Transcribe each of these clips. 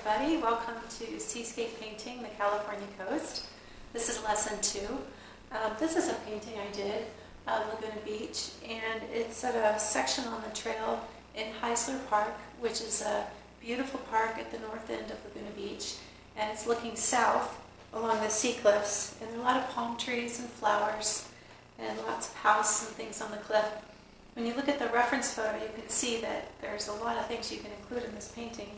everybody. Welcome to Seascape Painting, the California Coast. This is lesson 2. This is a painting I did of Laguna Beach, and it's at a section on the trail in Heisler Park, which is a beautiful park at the north end of Laguna Beach, and it's looking south along the sea cliffs, and there are a lot of palm trees and flowers and lots of houses and things on the cliff. When you look at the reference photo, you can see that there's a lot of things you can include in this painting.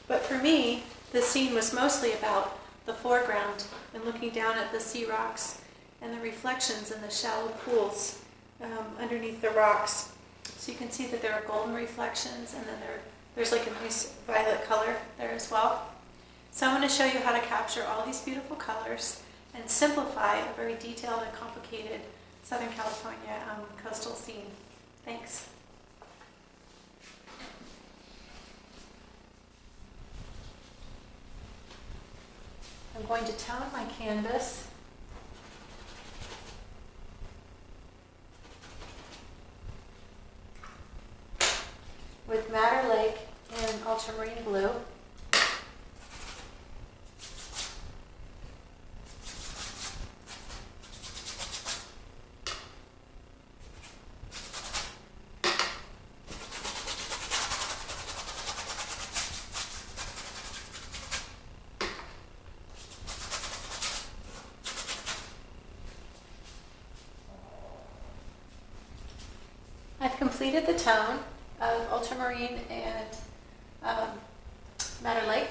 But for me, the scene was mostly about the foreground and looking down at the sea rocks and the reflections in the shallow pools underneath the rocks. So you can see that there are golden reflections, and then there's like a nice violet color there as well. So I'm going to show you how to capture all these beautiful colors and simplify a very detailed and complicated Southern California coastal scene. Thanks. I'm going to tone my canvas. With Madder Lake in ultramarine blue. I've completed the tone of ultramarine and Madder Lake,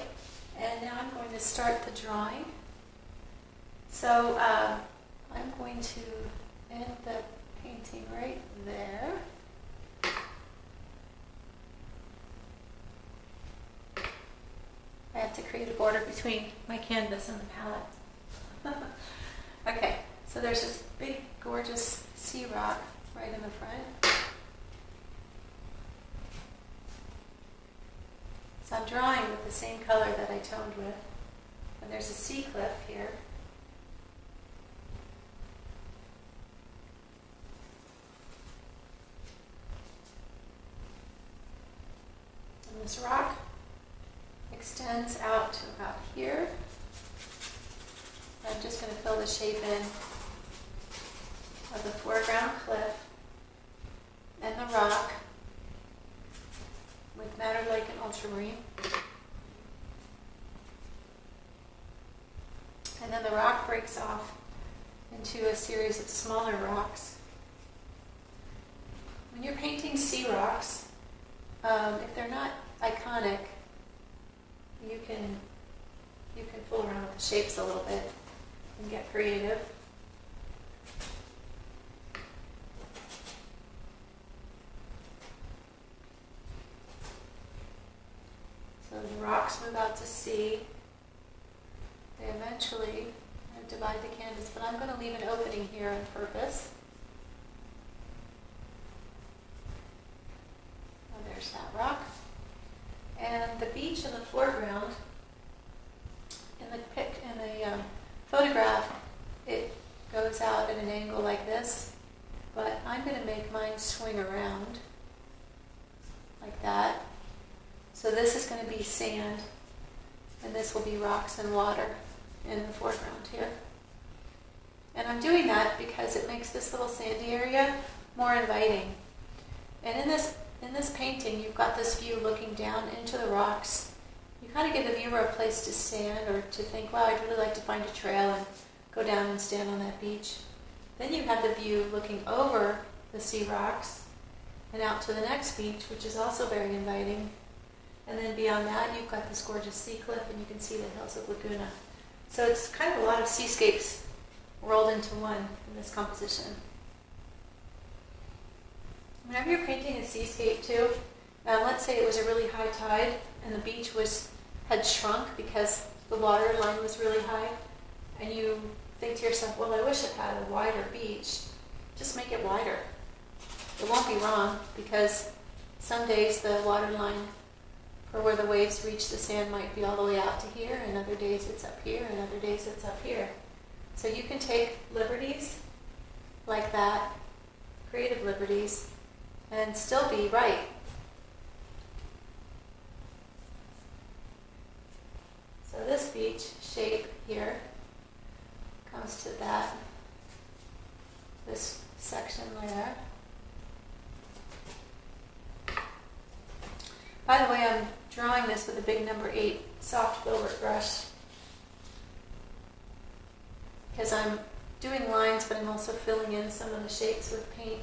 and now I'm going to start the drawing. So I'm going to end the painting right there. I have to create a border between my canvas and the palette. Okay, so there's this big, gorgeous sea rock right in the front. So I'm drawing with the same color that I toned with. And there's a sea cliff here. And this rock extends out to about here. I'm just going to fill the shape in of the foreground cliff and the rock with Madder Lake and ultramarine. And then the rock breaks off into a series of smaller rocks. When you're painting sea rocks, if they're not iconic, you can fool around with the shapes a little bit and get creative. So the rocks move out to sea. They eventually divide the canvas, but I'm going to leave an opening here on purpose. Oh, there's that rock. And the beach in the foreground, in the photograph, it goes out at an angle like this, but I'm going to make mine swing around like that. So this is going to be sand, and this will be rocks and water in the foreground here. And I'm doing that because it makes this little sandy area more inviting. And in this painting, you've got this view looking down into the rocks. You kind of give the viewer a place to stand or to think, wow, I'd really like to find a trail and go down and stand on that beach. Then you have the view looking over the sea rocks and out to the next beach, which is also very inviting. And then beyond that, you've got this gorgeous sea cliff, and you can see the hills of Laguna. So it's kind of a lot of seascapes rolled into one in this composition. Whenever you're painting a seascape too, let's say it was a really high tide and the beach had shrunk because the water line was really high, and you think to yourself, well, I wish it had a wider beach. Just make it wider. It won't be wrong, because some days the water line or where the waves reach the sand might be all the way out to here, and other days it's up here, and other days it's up here. So you can take liberties like that, creative liberties, and still be right. there. By the way, I'm drawing this with a big number 8 soft filbert brush because I'm doing lines, but I'm also filling in some of the shapes with paint.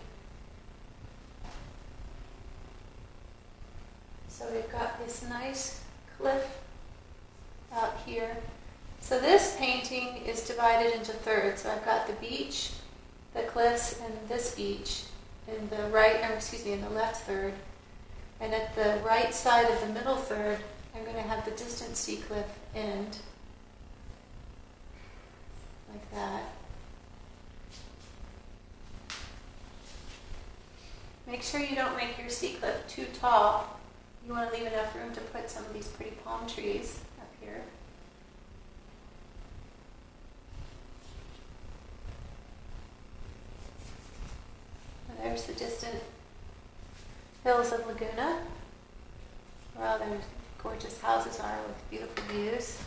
So we've got this nice cliff out here. So this painting is divided into thirds. So I've got the beach, the cliffs, and this beach in the in the left third. And at the right side of the middle third, I'm going to have the distant sea cliff end, like that. Make sure you don't make your sea cliff too tall. You want to leave enough room to put some of these pretty palm trees up here. And there's the distant hills of Laguna, where all those gorgeous houses are with beautiful views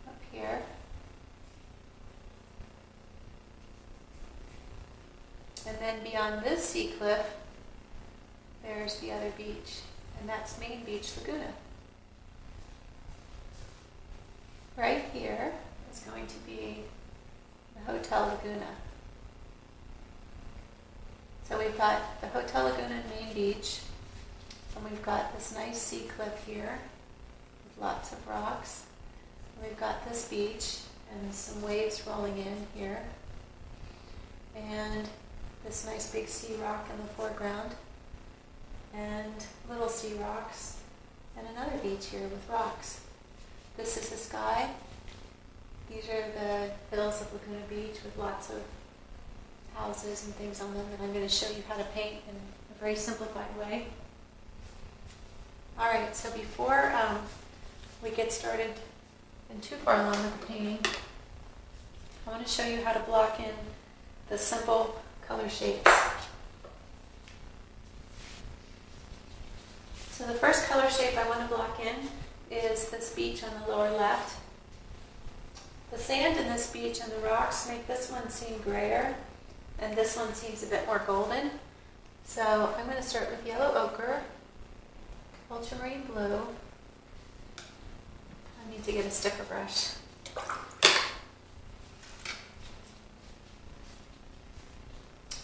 up here. And then beyond this sea cliff, there's the other beach, and that's Main Beach, Laguna. Right here is going to be the Hotel Laguna. So we've got the Hotel Laguna and Main Beach, and we've got this nice sea cliff here with lots of rocks. And we've got this beach and some waves rolling in here, and this nice big sea rock in the foreground, and little sea rocks, and another beach here with rocks. This is the sky. These are the hills of Laguna Beach with lots of houses and things on them that I'm going to show you how to paint in a very simplified way. Alright, so before we get started and too far along with the painting, I want to show you how to block in the simple color shapes. So the first color shape I want to block in is this beach on the lower left. The sand in this beach and the rocks make this one seem grayer, and this one seems a bit more golden. So I'm going to start with yellow ochre, ultramarine blue. I need to get a sticker brush.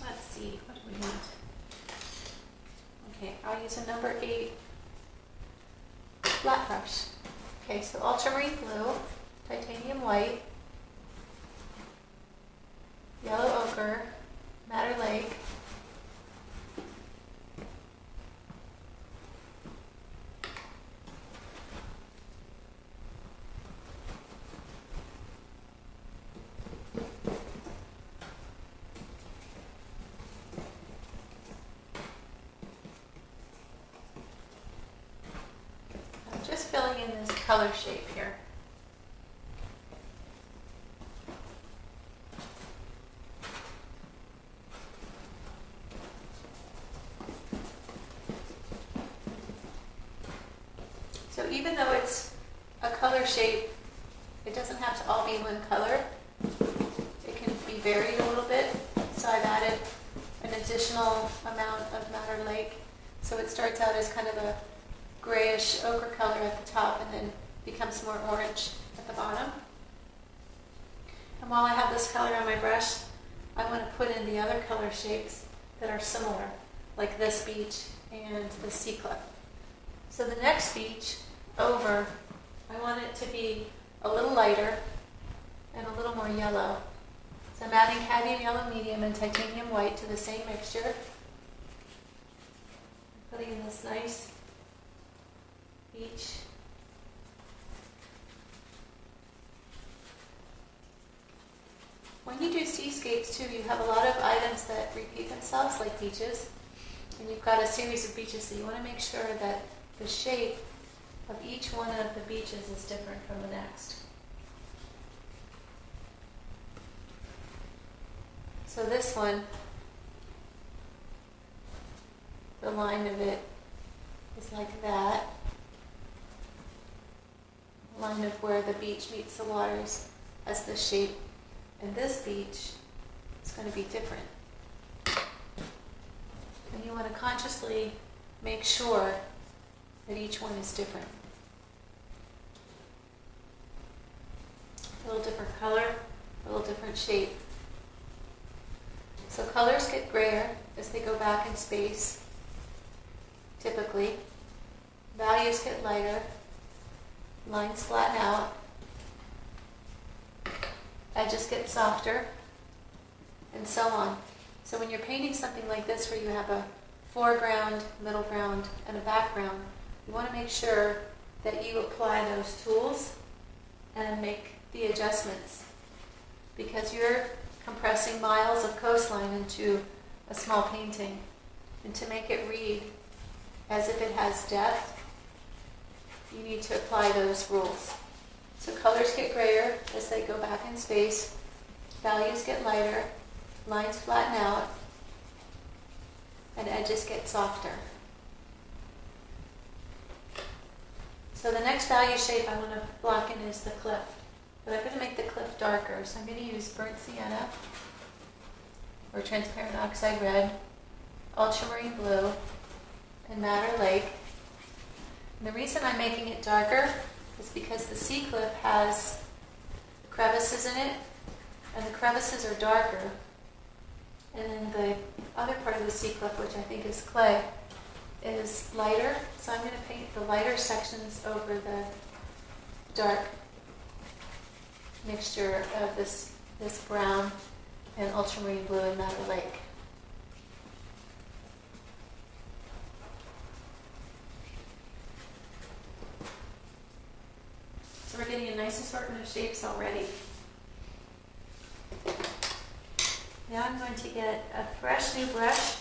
Let's see, what do we want? Okay, I'll use a number 8 flat brush. Okay, so ultramarine blue, titanium white, yellow ochre, madder lake, filling in this color shape here. So even though it's a color shape, it doesn't have to all be one color. It can be varied a little bit. So I've added an additional amount of madder lake. So it starts out as kind of a grayish ochre color at the top and then becomes more orange at the bottom. And while I have this color on my brush, I want to put in the other color shapes that are similar, like this beach and the sea cliff. So the next beach over, I want it to be a little lighter and a little more yellow. So I'm adding cadmium yellow medium and titanium white to the same mixture. Putting in this nice beach. When you do seascapes too, you have a lot of items that repeat themselves, like beaches, and you've got a series of beaches, so you want to make sure that the shape of each one of the beaches is different from the next. So this one, the line of it is like that. Line of where the beach meets the waters as the shape. And this beach is going to be different. want to consciously make sure that each one is different. A little different color, a little different shape. So colors get grayer as they go back in space, typically. Values get lighter, lines flatten out, edges get softer, and so on. So when you're painting something like this where you have a foreground, middle ground, and a background, you want to make sure that you apply those tools and make the adjustments, because you're compressing miles of coastline into a small painting. And to make it read as if it has depth, you need to apply those rules. So colors get grayer as they go back in space, values get lighter, lines flatten out, and edges get softer. So the next value shape I want to block in is the cliff. But I'm going to make the cliff darker, so I'm going to use burnt sienna, or transparent oxide red, ultramarine blue, and madder lake. And the reason I'm making it darker is because the sea cliff has crevices in it, and the crevices are darker. And then the other part of the sea cliff, which I think is clay, is lighter. So I'm going to paint the lighter sections over the dark mixture of this brown and ultramarine blue and madder lake. So we're getting a nice assortment of shapes already. Now I'm going to get a fresh new brush,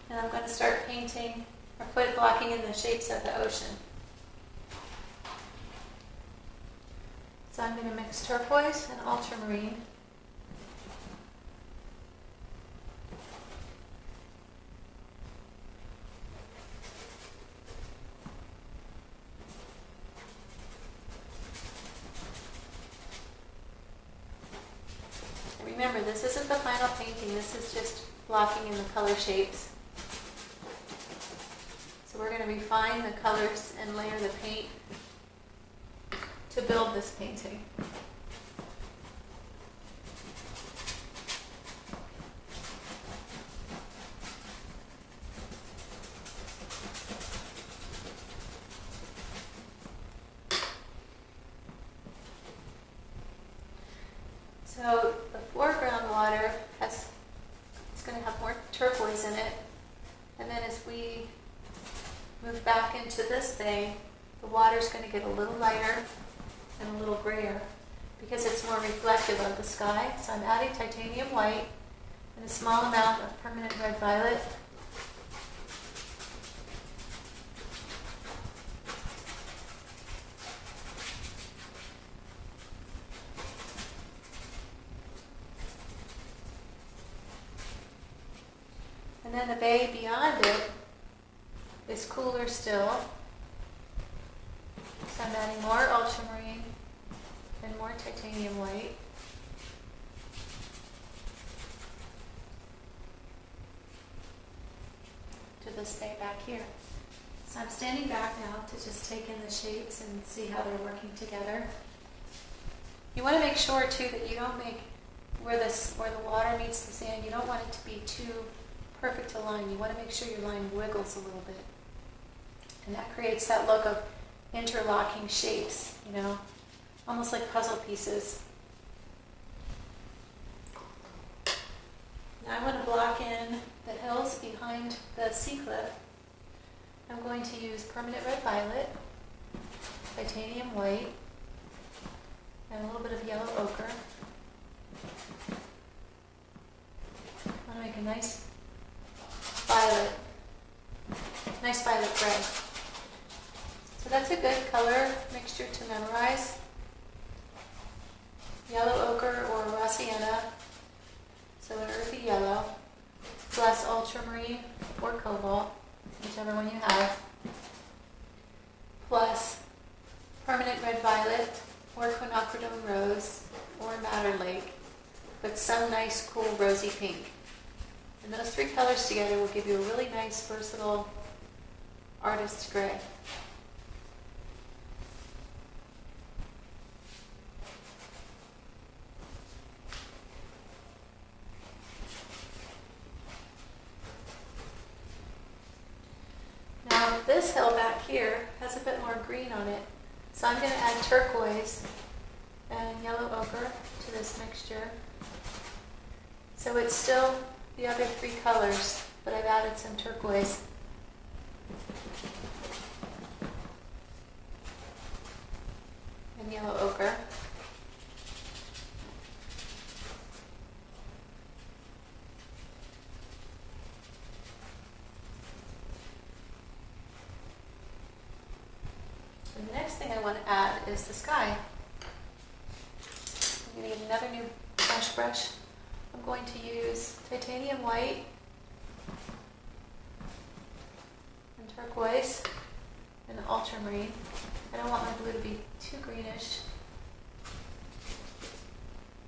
and I'm going to start painting or blocking in the shapes of the ocean. So I'm going to mix turquoise and ultramarine. Remember, this isn't the final painting, this is just blocking in the color shapes. So we're going to refine the colors and layer the paint to build this painting. So the foreground water it's going to have more turquoise in it, and then as we move back into this bay, the water's going to get a little lighter and a little grayer because it's more reflective of the sky. So I'm adding titanium white and a small amount of permanent red violet. And then the bay beyond it is cooler still. So I'm adding more ultramarine and more titanium white. To this bay back here. So I'm standing back now to just take in the shapes and see how they're working together. You want to make sure too that you don't make where the water meets the sand, you don't want it to be too perfect a line. You want to make sure your line wiggles a little bit. And that creates that look of interlocking shapes, you know, almost like puzzle pieces. Now I want to block in the hills behind the sea cliff. I'm going to use permanent red violet, titanium white, and a little bit of yellow ochre. I want to make a nice violet gray. So that's a good color mixture to memorize. Yellow ochre or raw sienna, so an earthy yellow, plus ultramarine or cobalt, whichever one you have, plus permanent red violet or quinacridone rose or madder lake, with some nice cool rosy pink. And those three colors together will give you a really nice, versatile artist's gray. Now this hill back here has a bit more green on it, so I'm going to add turquoise and yellow ochre to this mixture. So it's still the other three colors, but I've added some turquoise. And yellow ochre. And the next thing I want to add is the sky. I'm going to get another new brush. I'm going to use titanium white and turquoise and ultramarine. I don't want my blue to be too greenish.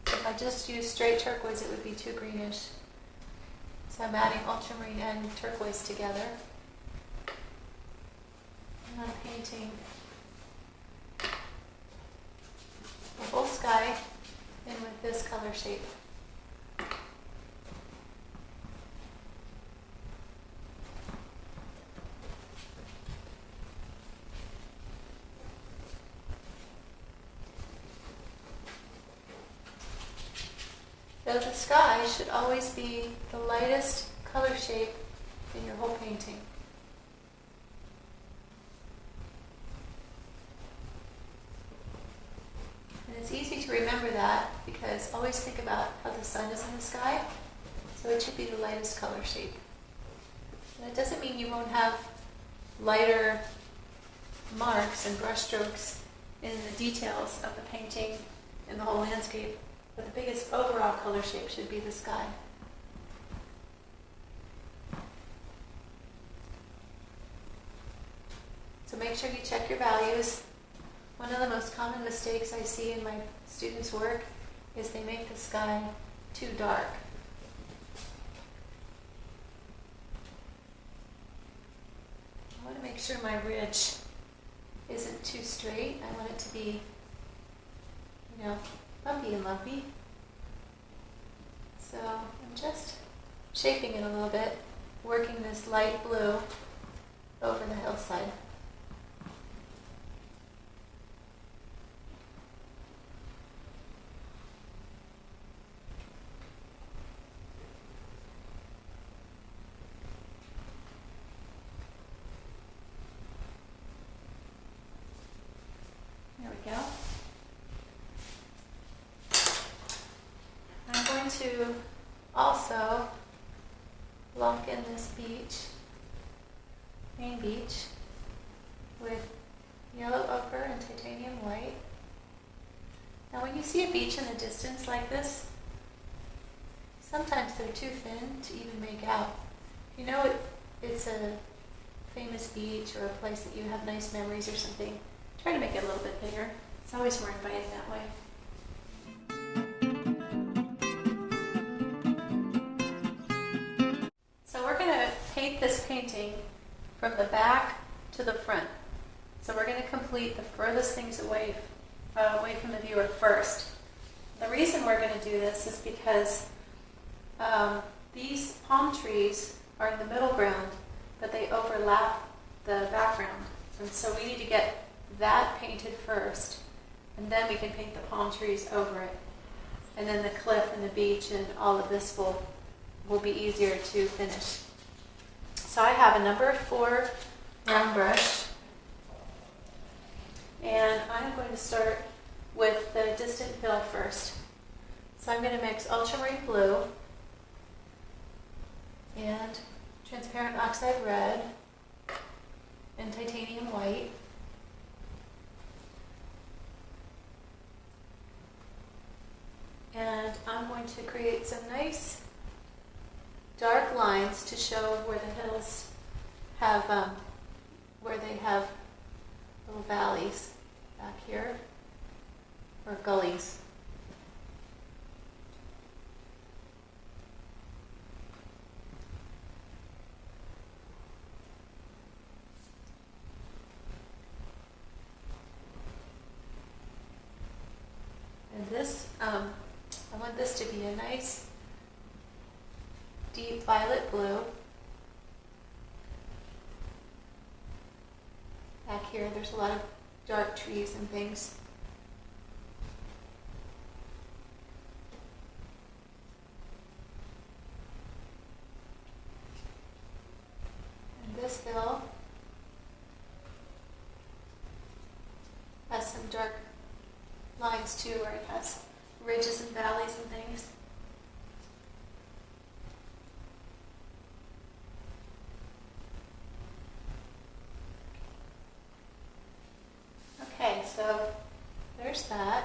If I just use straight turquoise, it would be too greenish. So I'm adding ultramarine and turquoise together. And I'm painting the whole sky in with this color shape. So the sky should always be the lightest color shape in your whole painting. And it's easy to remember that because always think about how the sun is in the sky, so it should be the lightest color shape. And it doesn't mean you won't have lighter marks and brush strokes in the details of the painting and the whole landscape. But the biggest overall color shape should be the sky. So make sure you check your values. One of the most common mistakes I see in my students' work is they make the sky too dark. I want to make sure my ridge isn't too straight. I want it to be, bumpy and lumpy. So I'm just shaping it a little bit, working this light blue over the hillside. There we go. I'm going to also lock in this beach, main beach, with yellow ochre and titanium white. Now when you see a beach in the distance like this, sometimes they're too thin to even make out. You know it's a famous beach or a place that you have nice memories or something, try to make it a little bit bigger. It's always more inviting that way. So we're going to paint this painting from the back to the front. So we're going to complete the furthest things away from the viewer first. The reason we're going to do this is because these palm trees are in the middle ground, but they overlap the background. And so we need to get that painted first, and then we can paint the palm trees over it. And then the cliff and the beach and all of this will be easier to finish. So I have a number 4 round brush, and I'm going to start with the distant hill first. So I'm going to mix ultramarine blue and transparent oxide red and titanium white. And I'm going to create some nice dark lines to show where the hills have, where they have little valleys back here, or gullies. violet blue. Back here, there's a lot of dark trees and things. And this hill has some dark lines too, where it has ridges and valleys and things. Okay, so there's that.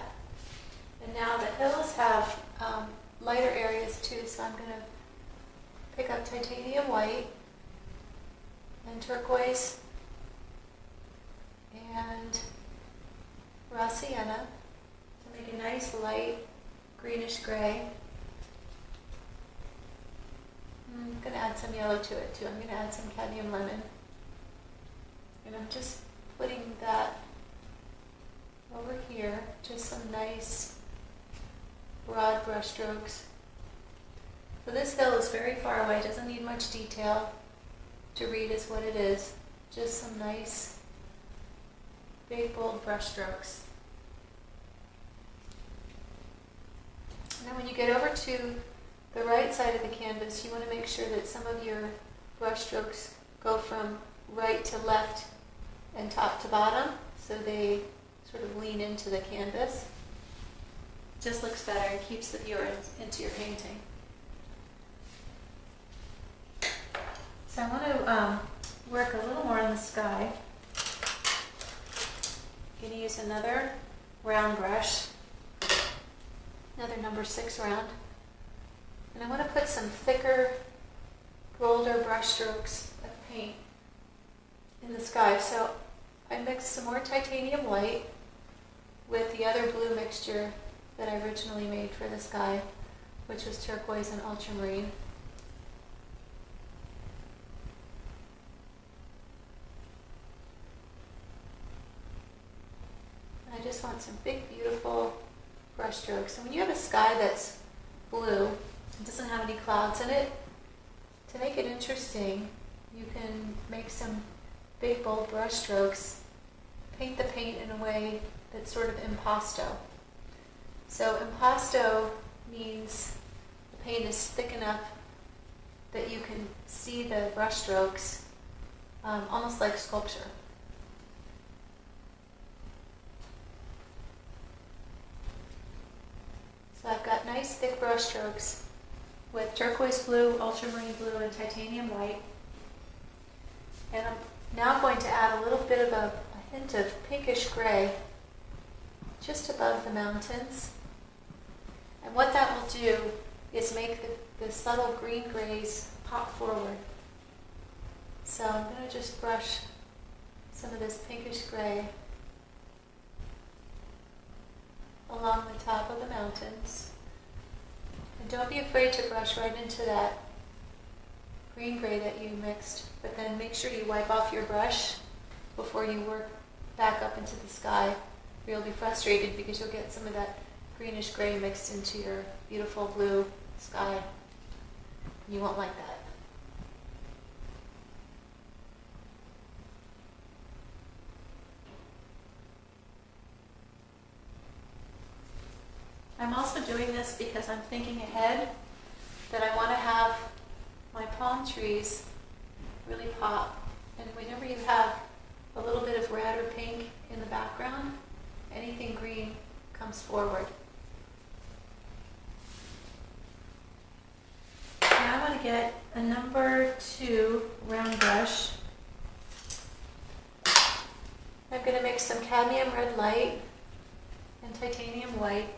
And now the hills have lighter areas too, so I'm going to pick up titanium white and turquoise and raw sienna to make a nice light greenish gray. I'm going to add some yellow to it too. I'm going to add some cadmium lemon. And I'm just putting that over here, just some nice broad brush strokes. So this hill is very far away, doesn't need much detail to read is what it is. Just some nice big bold brush strokes. Now when you get over to the right side of the canvas, you want to make sure that some of your brush strokes go from right to left and top to bottom, so they sort of lean into the canvas. Just looks better and keeps the viewer into your painting. So I want to work a little more on the sky. I'm going to use another round brush, another number 6 round. And I want to put some thicker, bolder brush strokes of paint in the sky. So I mixed some more titanium white with the other blue mixture that I originally made for the sky, which was turquoise and ultramarine. And I just want some big, beautiful brush strokes. And when you have a sky that's blue, it doesn't have any clouds in it, to make it interesting, you can make some big, bold brush strokes, paint the paint in a way that's sort of impasto. So impasto means the paint is thick enough that you can see the brush strokes, almost like sculpture. So I've got nice thick brush strokes with turquoise blue, ultramarine blue, and titanium white. And I'm now going to add a little bit of a hint of pinkish gray just above the mountains. And what that will do is make the subtle green grays pop forward. So I'm going to just brush some of this pinkish gray along the top of the mountains. And don't be afraid to brush right into that green gray that you mixed, but then make sure you wipe off your brush before you work back up into the sky, or you'll be frustrated because you'll get some of that greenish gray mixed into your beautiful blue sky. You won't like that. I'm also doing this because I'm thinking ahead that I want to have my palm trees really pop. And whenever you have a little bit of red or pink in the background, anything green comes forward. Now I want to get a number 2 round brush. I'm going to mix some cadmium red light and titanium white.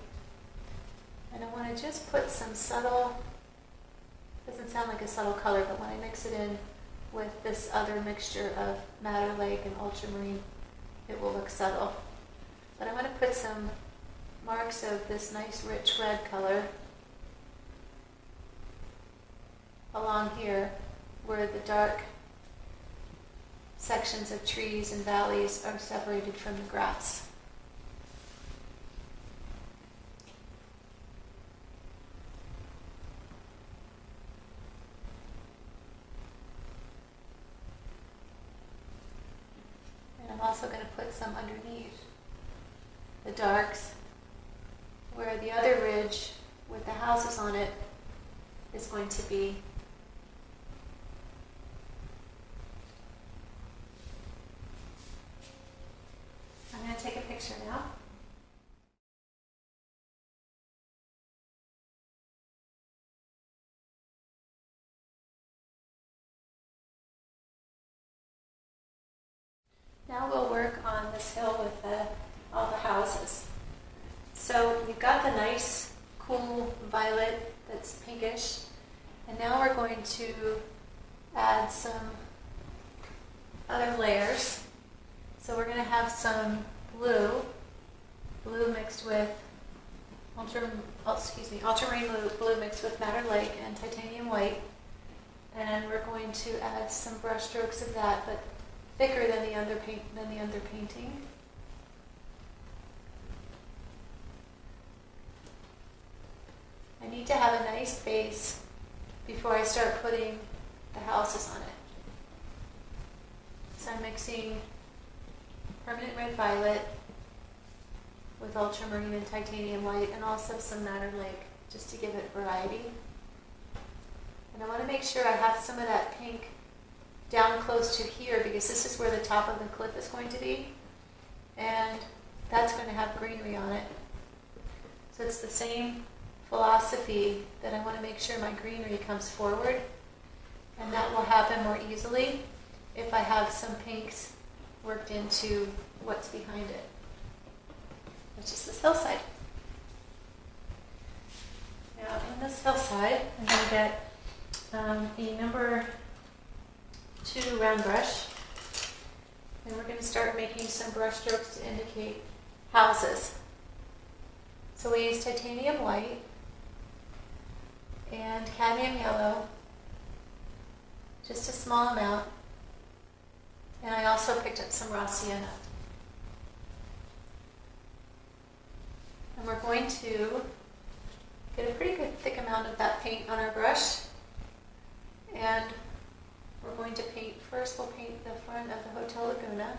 And I want to just put some subtle, doesn't sound like a subtle color, but when I mix it in with this other mixture of madder lake and ultramarine, it will look subtle. But I want to put some marks of this nice rich red color along here where the dark sections of trees and valleys are separated from the grass. put some underneath the darks, where the other ridge with the houses on it is going to be. I'm going to take a picture now. Now we'll work on this hill with all the houses. So we've got the nice, cool violet that's pinkish, and now we're going to add some other layers. So we're going to have some blue mixed with ultramarine blue mixed with Madder Lake and titanium white, and we're going to add some brush strokes of that, but thicker than the underpainting. I need to have a nice base before I start putting the houses on it. So I'm mixing permanent red violet with ultramarine and titanium white, and also some Madder Lake, just to give it variety. And I want to make sure I have some of that pink down close to here, because this is where the top of the cliff is going to be, and that's going to have greenery on it. So it's the same philosophy that I want to make sure my greenery comes forward, and that will happen more easily if I have some pinks worked into what's behind it, which is this hillside. Now in this hillside, I'm going to get a number 2 round brush, and we're going to start making some brush strokes to indicate houses. So we use titanium white and cadmium yellow, just a small amount, and I also picked up some raw sienna. And we're going to get a pretty good thick amount of that paint on our brush, and we're going to paint, first we'll paint the front of the Hotel Laguna.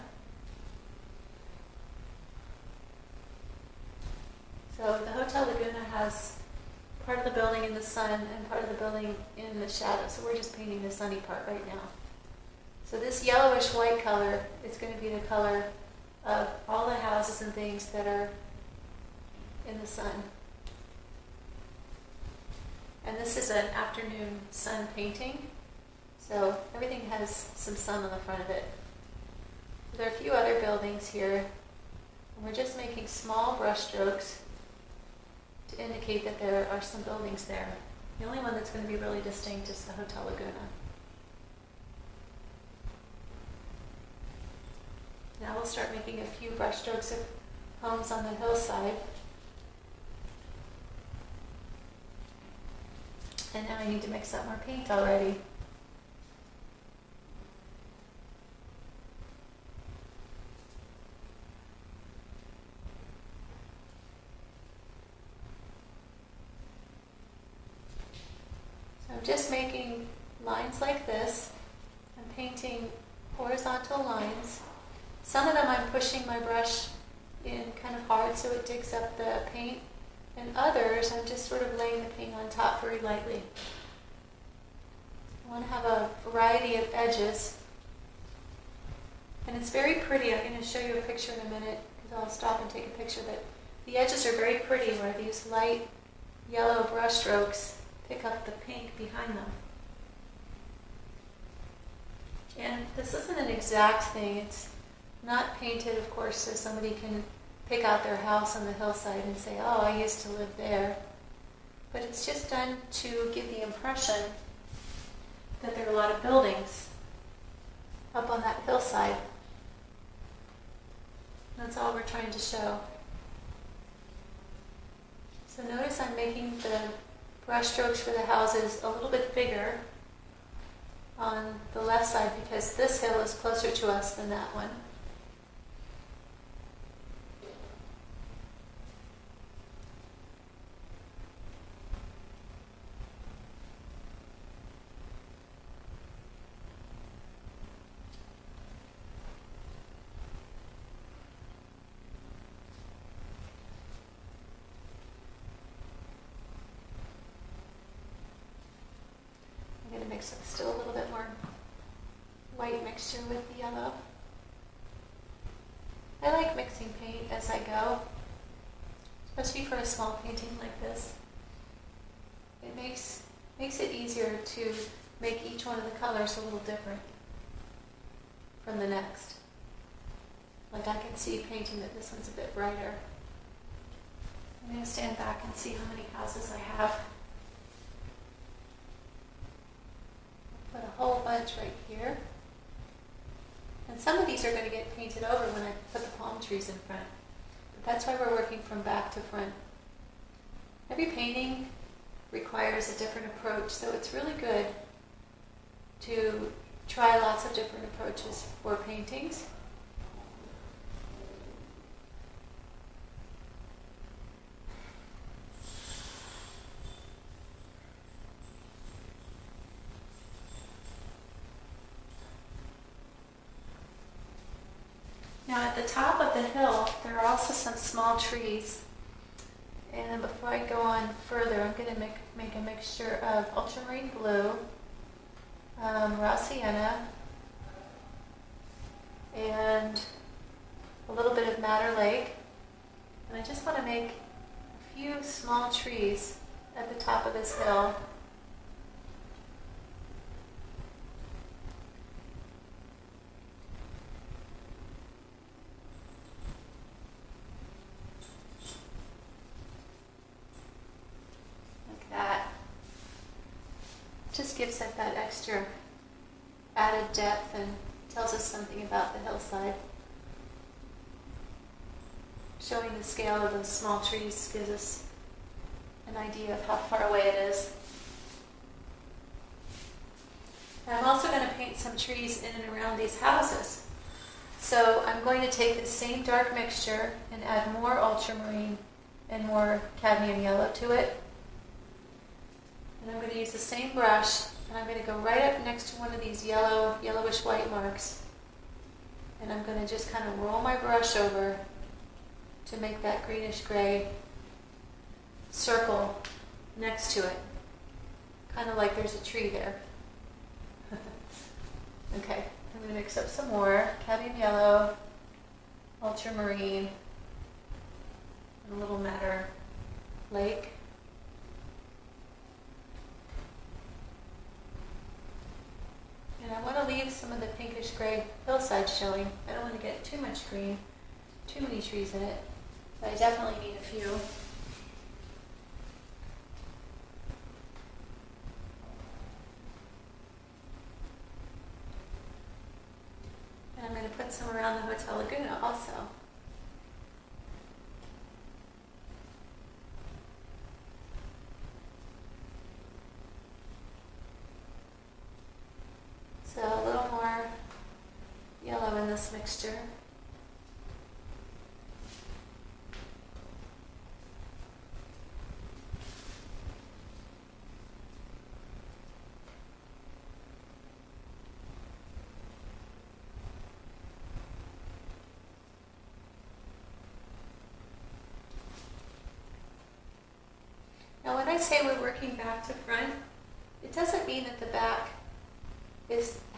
So the Hotel Laguna has part of the building in the sun and part of the building in the shadow, so we're just painting the sunny part right now. So this yellowish white color is going to be the color of all the houses and things that are in the sun. And this is an afternoon sun painting, so everything has some sun on the front of it. There are a few other buildings here, and we're just making small brush strokes to indicate that there are some buildings there. The only one that's going to be really distinct is the Hotel Laguna. Now we'll start making a few brush strokes of homes on the hillside. And now I need to mix up more paint already. So I'm just making lines like this. I'm painting horizontal lines. Some of them I'm pushing my brush in kind of hard so it digs up the paint, and others I'm just sort of laying the paint on top very lightly. I want to have a variety of edges, and it's very pretty. I'm going to show you a picture in a minute because I'll stop and take a picture, but the edges are very pretty where these light yellow brush strokes pick up the pink behind them. And this isn't an exact thing. It's not painted, of course, so somebody can pick out their house on the hillside and say, oh, I used to live there. But it's just done to give the impression that there are a lot of buildings up on that hillside. That's all we're trying to show. So notice I'm making the brush strokes for the houses a little bit bigger on the left side because this hill is closer to us than that one. going to mix up still a little bit more white mixture with the yellow. I like mixing paint as I go, especially for a small painting like this. It makes it easier to make each one of the colors a little different from the next. Like I can see painting that this one's a bit brighter. I'm going to stand back and see how many houses I have. I'll put a whole bunch right here. And some of these are going to get painted over when I put the palm trees in front. But that's why we're working from back to front. Every painting requires a different approach, so it's really good to try lots of different approaches for paintings. Now at the top of the hill, there are also some small trees. And before I go on further, I'm going to make a mixture of ultramarine blue, raw sienna, and a little bit of madder lake. And I just want to make a few small trees at the top of this hill. Just gives it that extra added depth and tells us something about the hillside. Showing the scale of those small trees gives us an idea of how far away it is. And I'm also going to paint some trees in and around these houses. So I'm going to take the same dark mixture and add more ultramarine and more cadmium yellow to it. And I'm going to use the same brush, and I'm going to go right up next to one of these yellowish white marks. And I'm going to just kind of roll my brush over to make that greenish gray circle next to it. Kind of like there's a tree there. Okay, I'm going to mix up some more cadmium yellow, ultramarine, and a little madder lake. And I want to leave some of the pinkish gray hillside showing. I don't want to get too much green, too many trees in it, but I definitely need a few. And I'm going to put some around the Hotel Laguna also. So a little more yellow in this mixture. Now when I say we're working back to front, it doesn't mean that the back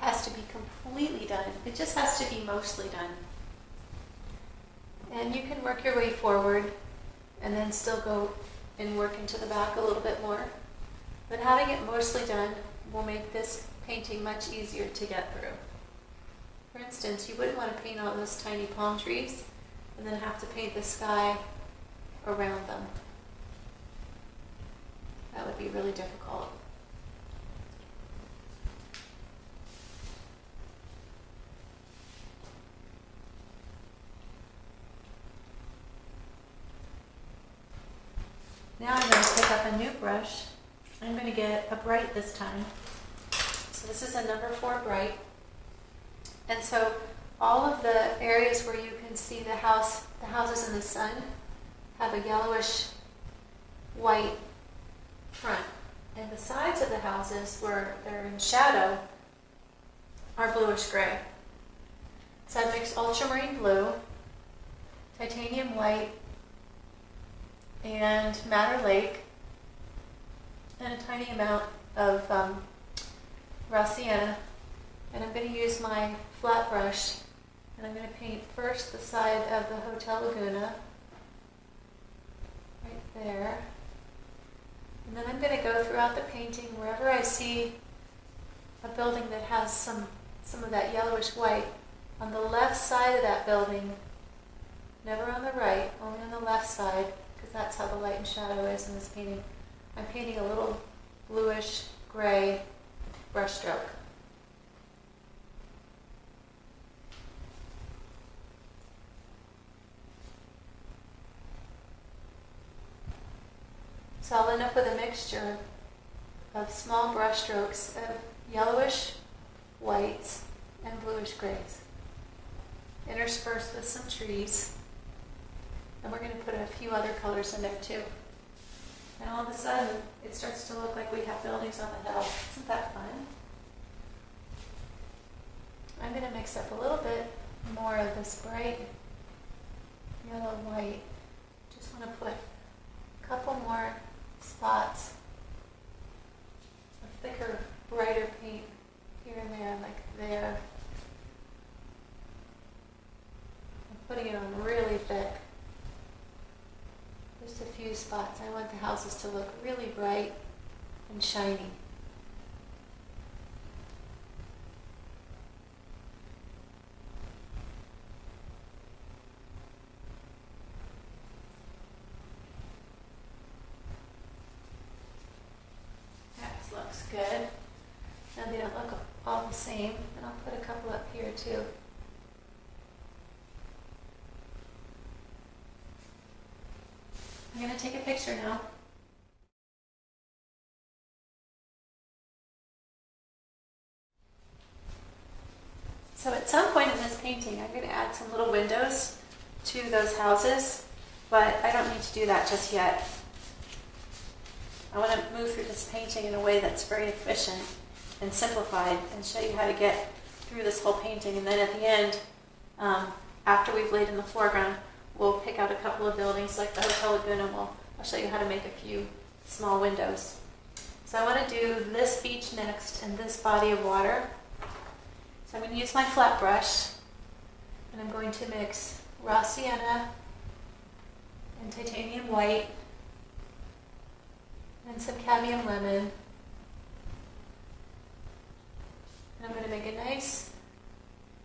has to be completely done. It just has to be mostly done. And you can work your way forward and then still go and work into the back a little bit more. But having it mostly done will make this painting much easier to get through. For instance, you wouldn't want to paint all those tiny palm trees and then have to paint the sky around them. That would be really difficult. Now I'm going to pick up a new brush. I'm going to get a bright this time. So this is a number 4 bright. And so all of the areas where you can see the houses in the sun have a yellowish white front. And the sides of the houses where they're in shadow are bluish gray. So I mixed ultramarine blue, titanium white, and madder lake, and a tiny amount of raw sienna, and I'm going to use my flat brush, and I'm going to paint first the side of the Hotel Laguna, right there. And then I'm going to go throughout the painting wherever I see a building that has some of that yellowish white. On the left side of that building, never on the right, only on the left side, because that's how the light and shadow is in this painting. I'm painting a little bluish gray brush stroke. So I'll end up with a mixture of small brush strokes of yellowish whites and bluish grays, interspersed with some trees. And we're going to put a few other colors in there too. And all of a sudden, it starts to look like we have buildings on the hill. Isn't that fun? I'm going to mix up a little bit more of this bright yellow-white. Just want to put a couple more spots of thicker, brighter paint here and there, like there. I'm putting it on really thick. Just a few spots. I want the houses to look really bright and shiny. That looks good. Now they don't look all the same, and I'll put a couple up here too. I'm going to take a picture now. So at some point in this painting, I'm going to add some little windows to those houses, but I don't need to do that just yet. I want to move through this painting in a way that's very efficient and simplified and show you how to get through this whole painting. And then at the end, after we've laid in the foreground, we'll pick out a couple of buildings like the Hotel Laguna. I'll show you how to make a few small windows. So I want to do this beach next and this body of water. So I'm going to use my flat brush, and I'm going to mix raw sienna and titanium white and some cadmium lemon. And I'm going to make a nice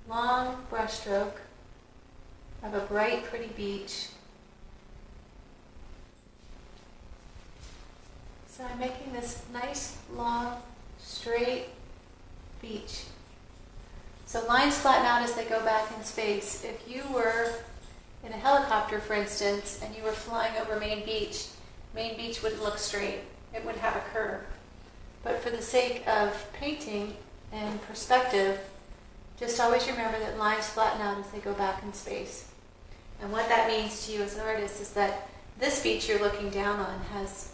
long brush stroke of a bright, pretty beach. So I'm making this nice, long, straight beach. So lines flatten out as they go back in space. If you were in a helicopter, for instance, and you were flying over Main Beach wouldn't look straight. It would have a curve. But for the sake of painting and perspective, just always remember that lines flatten out as they go back in space. And what that means to you as an artist is that this beach you're looking down on has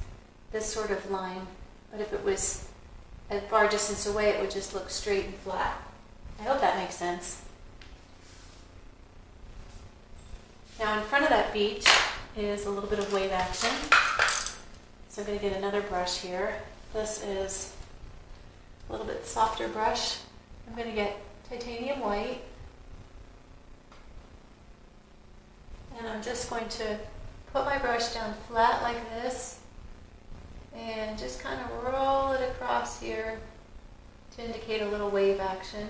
this sort of line, but if it was a far distance away, it would just look straight and flat. I hope that makes sense. Now in front of that beach is a little bit of wave action. So I'm going to get another brush here. This is a little bit softer brush. I'm going to get titanium white. And I'm just going to put my brush down flat like this and just kind of roll it across here to indicate a little wave action.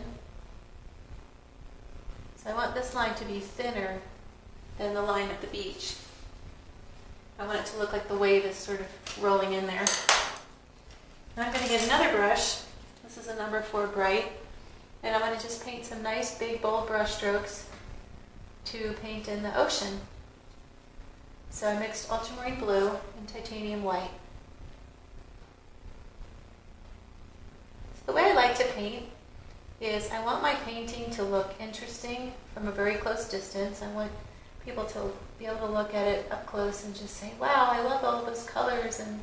So I want this line to be thinner than the line at the beach. I want it to look like the wave is sort of rolling in there. Now I'm going to get another brush. This is a number 4 bright. And I'm going to just paint some nice big bold brush strokes to paint in the ocean. So I mixed ultramarine blue and titanium white. So the way I like to paint is I want my painting to look interesting from a very close distance. I want people to be able to look at it up close and just say, wow, I love all those colors, and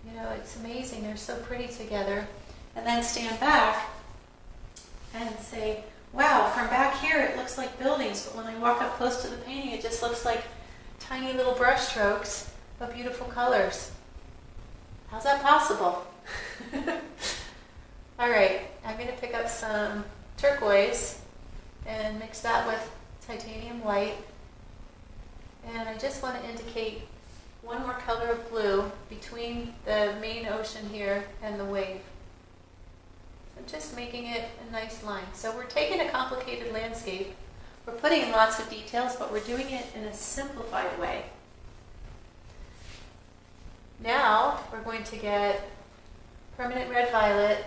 you know, it's amazing, they're so pretty together. And then stand back and say, wow, from back here it looks like buildings, but when I walk up close to the painting it just looks like tiny little brush strokes of beautiful colors. How's that possible? All right. some turquoise and mix that with titanium white. And I just want to indicate one more color of blue between the main ocean here and the wave. I'm just making it a nice line. So we're taking a complicated landscape, we're putting in lots of details, but we're doing it in a simplified way. Now we're going to get permanent red violet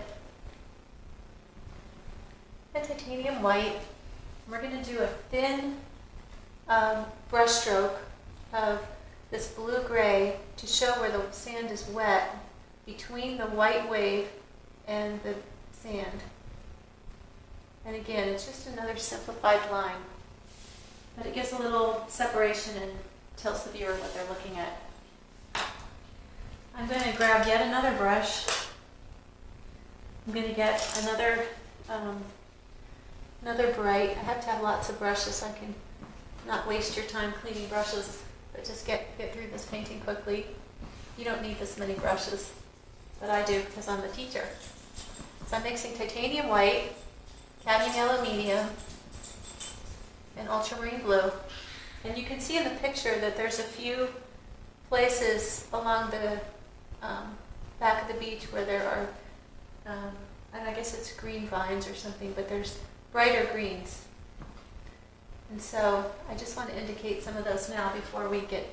and titanium white. We're going to do a thin brush stroke of this blue-gray to show where the sand is wet between the white wave and the sand. And again, it's just another simplified line, but it gives a little separation and tells the viewer what they're looking at. I'm going to grab yet another brush. I'm going to get another bright. I have to have lots of brushes so I can not waste your time cleaning brushes, but just get through this painting quickly. You don't need this many brushes, but I do because I'm the teacher. So I'm mixing titanium white, cadmium yellow medium, and ultramarine blue. And you can see in the picture that there's a few places along the back of the beach where there are, and I guess it's green vines or something, but there's brighter greens. And so I just want to indicate some of those now before we get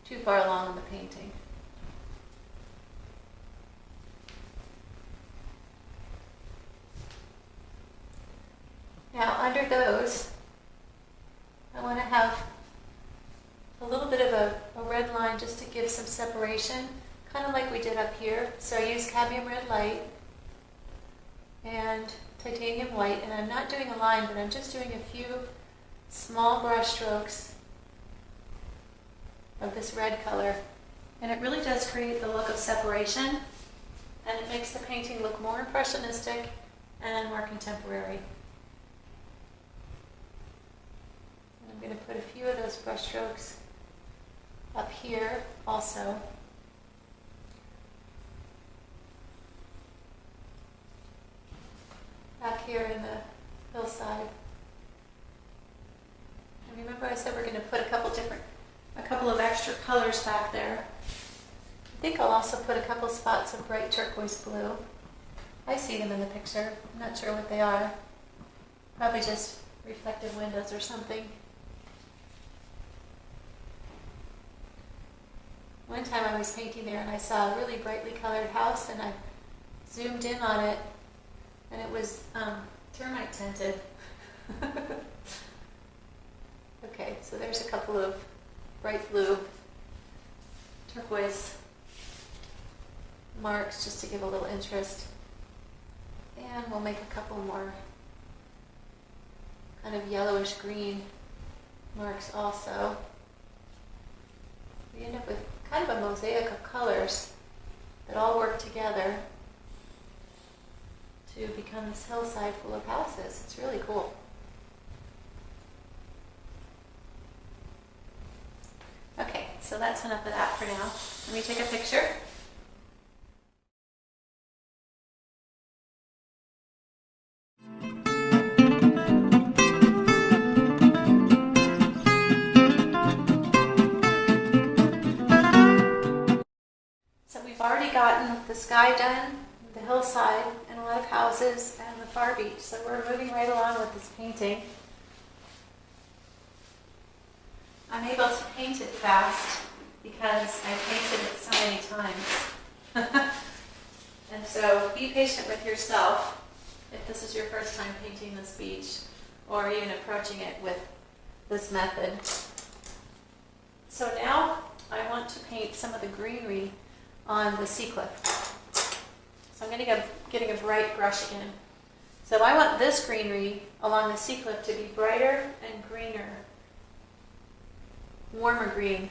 too far along in the painting. Now under those, I want to have a little bit of a red line just to give some separation, kind of like we did up here. So I use cadmium red light and titanium white, and I'm not doing a line, but I'm just doing a few small brush strokes of this red color. And it really does create the look of separation, and it makes the painting look more impressionistic and more contemporary. And I'm going to put a few of those brush strokes up here also. Back here in the hillside. And remember I said we're going to put a couple of extra colors back there. I think I'll also put a couple spots of bright turquoise blue. I see them in the picture. I'm not sure what they are. Probably just reflective windows or something. One time I was painting there and I saw a really brightly colored house, and I zoomed in on it, and it was termite tinted. Okay, so there's a couple of bright blue, turquoise marks just to give a little interest. And we'll make a couple more kind of yellowish green marks also. We end up with kind of a mosaic of colors that all work together to become this hillside full of houses. It's really cool. Okay, so that's enough of that for now. Let me take a picture. So we've already gotten the sky done, the hillside, and a lot of houses, and the far beach. So we're moving right along with this painting. I'm able to paint it fast because I painted it so many times. And so be patient with yourself if this is your first time painting this beach or even approaching it with this method. So now I want to paint some of the greenery on the sea cliff. So I'm going to go getting a bright brush again. So I want this greenery along the sea cliff to be brighter and greener, warmer green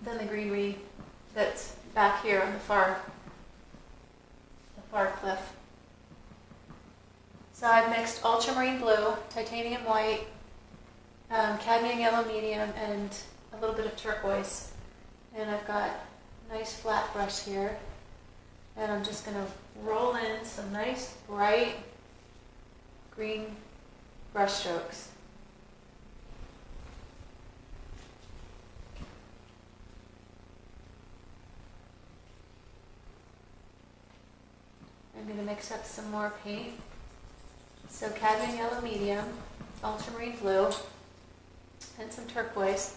than the greenery that's back here on the far cliff. So I've mixed ultramarine blue, titanium white, cadmium yellow medium, and a little bit of turquoise. And I've got a nice flat brush here. And I'm just going to roll in some nice bright green brush strokes. I'm going to mix up some more paint. So cadmium yellow medium, ultramarine blue, and some turquoise.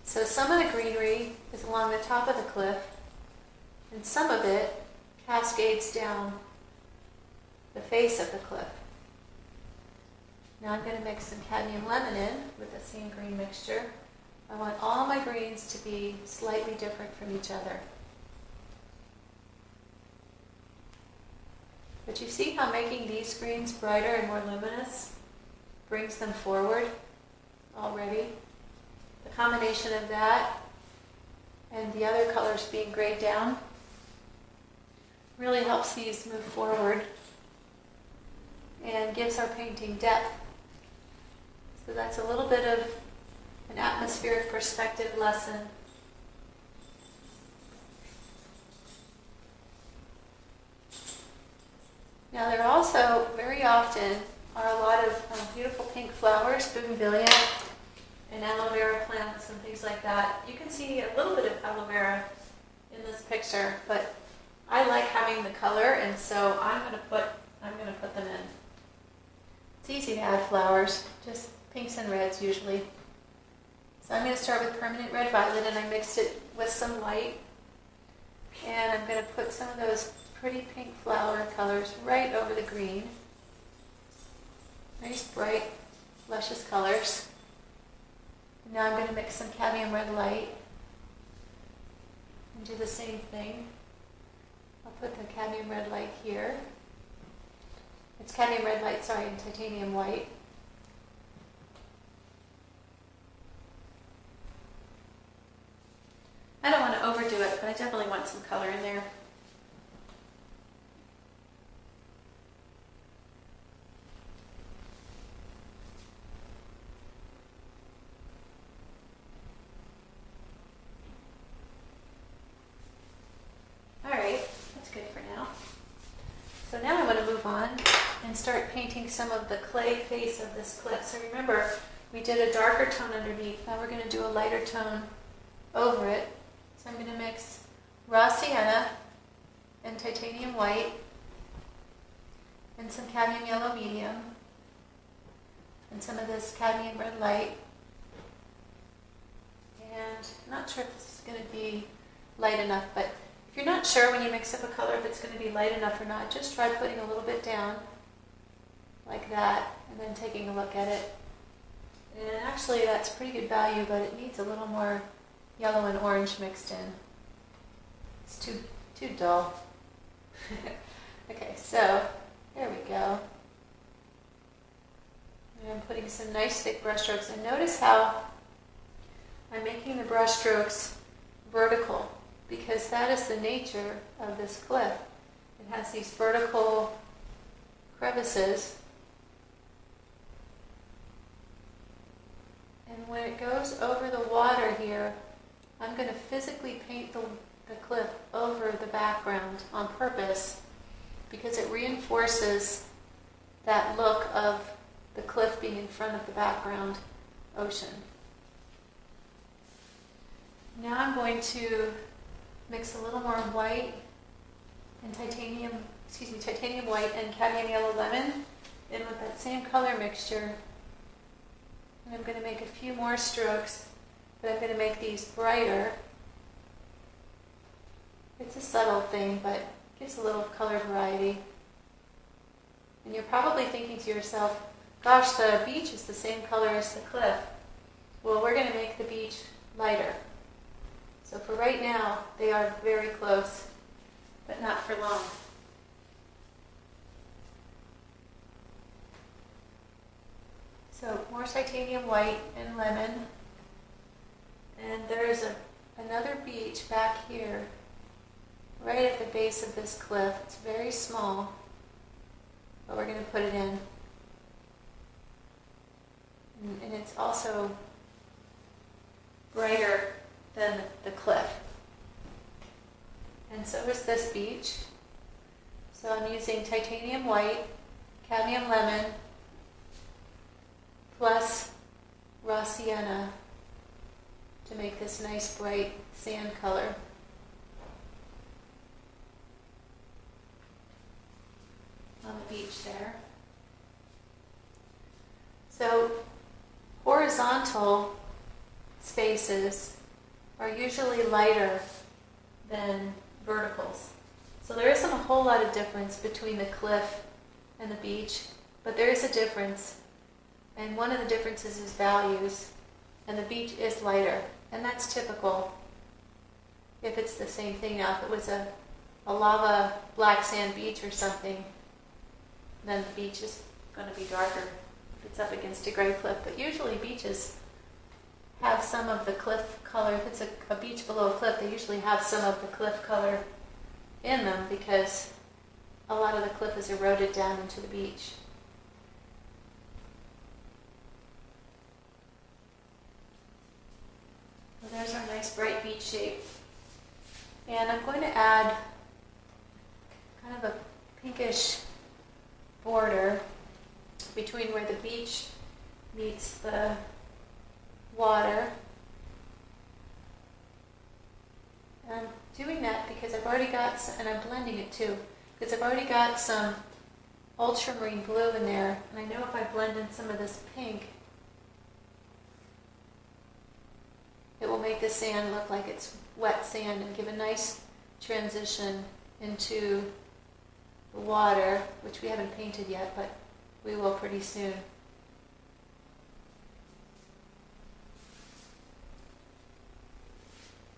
So some of the greenery is along the top of the cliff, and some of it cascades down the face of the cliff. Now I'm going to mix some cadmium lemon in with the same green mixture. I want all my greens to be slightly different from each other. But you see how making these greens brighter and more luminous brings them forward already? The combination of that and the other colors being grayed down really helps these move forward and gives our painting depth. So that's a little bit of an atmospheric perspective lesson. Now there also, very often, are a lot of beautiful pink flowers, bougainvillea and aloe vera plants and things like that. You can see a little bit of aloe vera in this picture, but I like having the color, and so I'm going to put them in. It's easy to add flowers, just pinks and reds usually. So I'm going to start with permanent red violet, and I mixed it with some white, and I'm going to put some of those pretty pink flower colors right over the green. Nice bright, luscious colors. Now I'm going to mix some cadmium red light and do the same thing. I'll put the cadmium red light here. It's cadmium red light, sorry, and titanium white. I don't want to overdo it, but I definitely want some color in there. So now I want to move on and start painting some of the clay face of this cliff. So remember, we did a darker tone underneath. Now we're going to do a lighter tone over it. So I'm going to mix raw sienna and titanium white and some cadmium yellow medium and some of this cadmium red light. And I'm not sure if this is going to be light enough, but if you're not sure when you mix up a color if it's going to be light enough or not, just try putting a little bit down, like that, and then taking a look at it. And actually that's pretty good value, but it needs a little more yellow and orange mixed in. It's too dull. Okay, so there we go. And I'm putting some nice thick brush strokes, and notice how I'm making the brush strokes vertical, because that is the nature of this cliff. It has these vertical crevices. And when it goes over the water here, I'm going to physically paint the cliff over the background on purpose, because it reinforces that look of the cliff being in front of the background ocean. Now I'm going to mix a little more white and titanium white and cadmium yellow lemon in with that same color mixture. And I'm going to make a few more strokes, but I'm going to make these brighter. It's a subtle thing, but it gives a little color variety. And you're probably thinking to yourself, gosh, the beach is the same color as the cliff. Well, we're going to make the beach lighter. So for right now, they are very close, but not for long. So more titanium white and lemon. And there's another beach back here, right at the base of this cliff. It's very small, but we're going to put it in. And it's also brighter than the cliff. And so is this beach. So I'm using titanium white, cadmium lemon, plus raw sienna to make this nice bright sand color. On the beach there. So horizontal spaces are usually lighter than verticals. So there isn't a whole lot of difference between the cliff and the beach, but there is a difference. And one of the differences is values, and the beach is lighter. And that's typical if it's the same thing. Now, if it was a lava black sand beach or something, then the beach is going to be darker if it's up against a gray cliff. But usually beaches have some of the cliff color. If it's a beach below a cliff, they usually have some of the cliff color in them because a lot of the cliff is eroded down into the beach. So there's our nice bright beach shape. And I'm going to add kind of a pinkish border between where the beach meets the water. And I'm doing that because I've already got some, and I'm blending it too, because I've already got some ultramarine blue in there, and I know if I blend in some of this pink, it will make the sand look like it's wet sand and give a nice transition into the water, which we haven't painted yet, but we will pretty soon.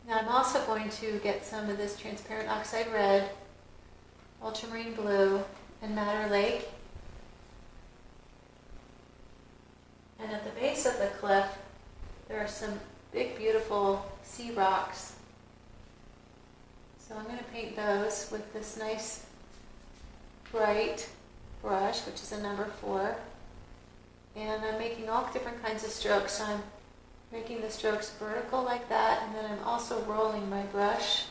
Now I'm also going to get some of this transparent oxide red, ultramarine blue, and madder lake. And at the base of the cliff, there are some big, beautiful sea rocks. So I'm going to paint those with this nice bright brush, which is a number 4. And I'm making all different kinds of strokes. So I'm making the strokes vertical like that, and then I'm also rolling my brush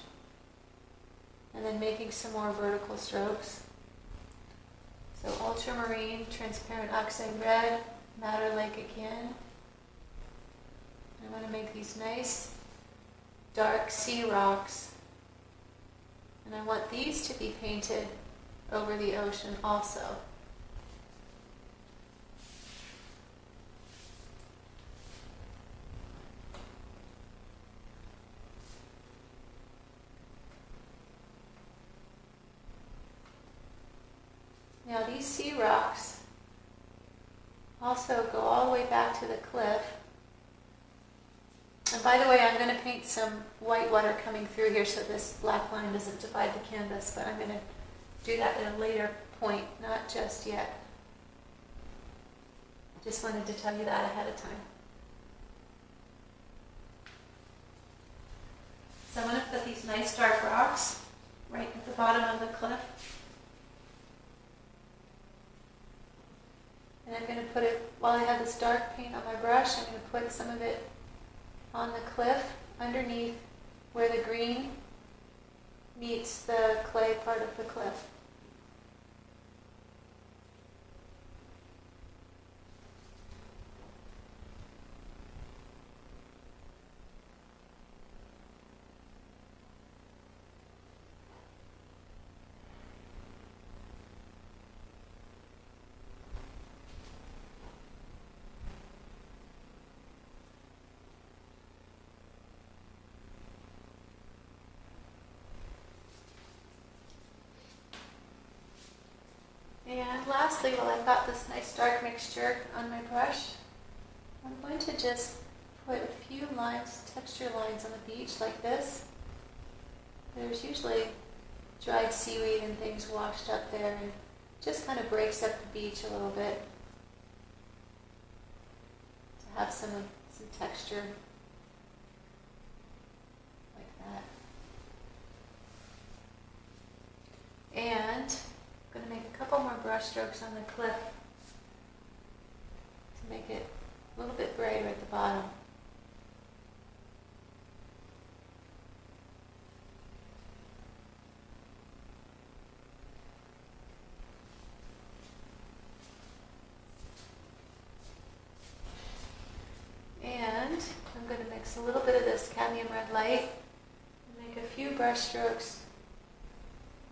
and then making some more vertical strokes. So ultramarine, transparent oxide red, madder lake again. I want to make these nice dark sea rocks, and I want these to be painted over the ocean also. Now these sea rocks also go all the way back to the cliff. And by the way, I'm going to paint some white water coming through here so this black line doesn't divide the canvas, but I'm going to do that at a later point, not just yet. Just wanted to tell you that ahead of time. So I'm going to put these nice dark rocks right at the bottom of the cliff. And I'm going to put it, while I have this dark paint on my brush, I'm going to put some of it on the cliff underneath where the green meets the clay part of the cliff. And lastly, while I've got this nice dark mixture on my brush, I'm going to just put a few lines, texture lines on the beach like this. There's usually dried seaweed and things washed up there, and just kind of breaks up the beach a little bit to have some texture like that. And I'm going to make a couple more brush strokes on the cliff to make it a little bit brighter at the bottom. use a little bit of this cadmium red light and make a few brush strokes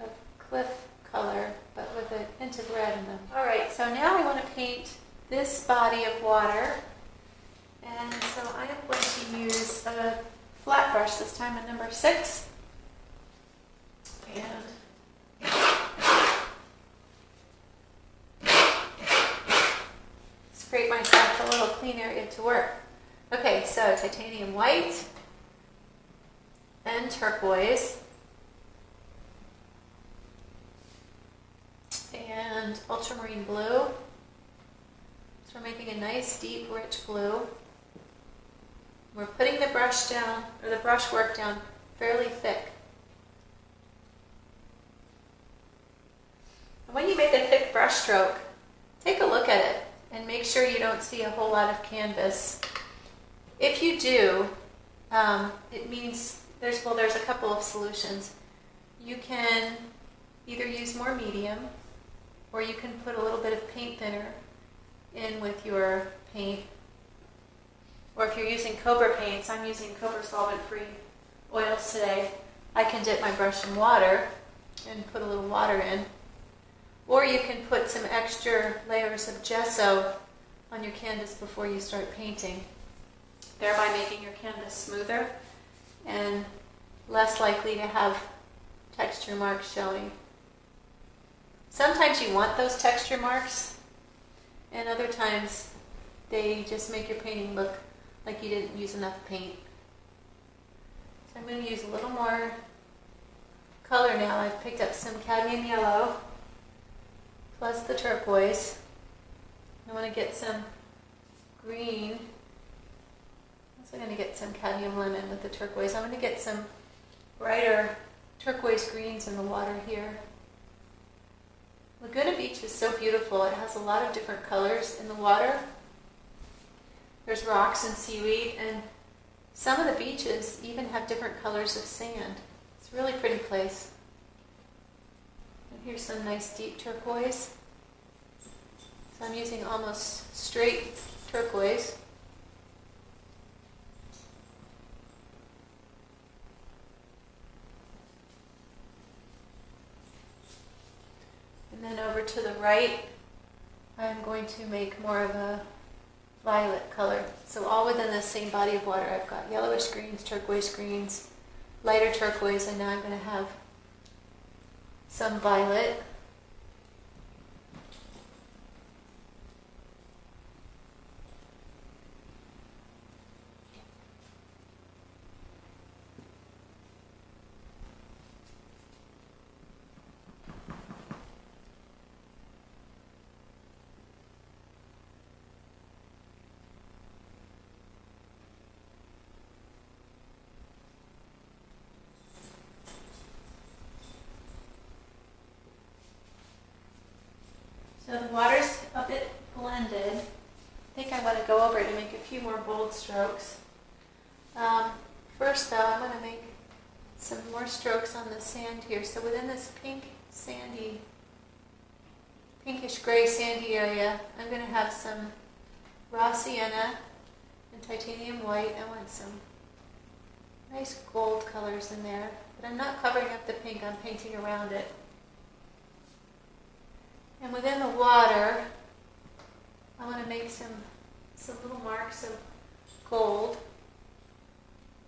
of cliff color, but with a hint of red in them. All right, so now I want to paint this body of water. And so I am going to use a flat brush this time, a number 6. And create myself a little clean area to work. Okay, so titanium white and turquoise and ultramarine blue. So we're making a nice, deep, rich blue. We're putting the brush down, or the brushwork down fairly thick. And when you make a thick brush stroke, take a look at it and make sure you don't see a whole lot of canvas. If you do, it means there's a couple of solutions. You can either use more medium, or you can put a little bit of paint thinner in with your paint. Or if you're using Cobra paints, I'm using Cobra solvent-free oils today, I can dip my brush in water and put a little water in. Or you can put some extra layers of gesso on your canvas before you start painting, thereby making your canvas smoother and less likely to have texture marks showing. Sometimes you want those texture marks, and other times they just make your painting look like you didn't use enough paint. So I'm going to use a little more color now. I've picked up some cadmium yellow plus the turquoise. I want to get some green. I'm also going to get some cadmium lemon with the turquoise. I'm going to get some brighter turquoise greens in the water here. Laguna Beach is so beautiful. It has a lot of different colors in the water. There's rocks and seaweed, and some of the beaches even have different colors of sand. It's a really pretty place. And here's some nice deep turquoise. So I'm using almost straight turquoise. And then over to the right, I'm going to make more of a violet color. So all within the same body of water, I've got yellowish greens, turquoise greens, lighter turquoise, and now I'm going to have some violet. So the water's a bit blended. I think I want to go over it and make a few more bold strokes. First though, I want to make some more strokes on the sand here. So within this pink, sandy, pinkish gray sandy area, I'm going to have some raw sienna and titanium white. I want some nice gold colors in there, but I'm not covering up the pink, I'm painting around it. And within the water, I want to make some little marks of gold,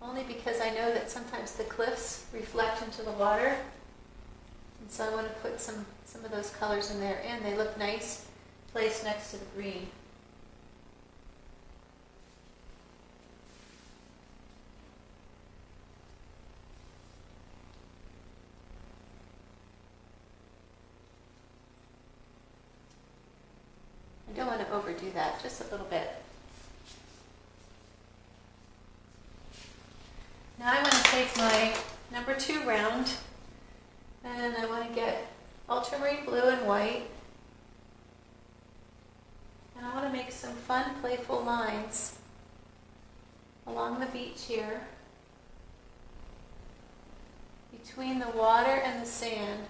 only because I know that sometimes the cliffs reflect into the water. And so I want to put some of those colors in there, and they look nice placed next to the green. I don't want to overdo that, just a little bit. Now I want to take my number 2 round, and I want to get ultramarine blue and white, and I want to make some fun, playful lines along the beach here, between the water and the sand.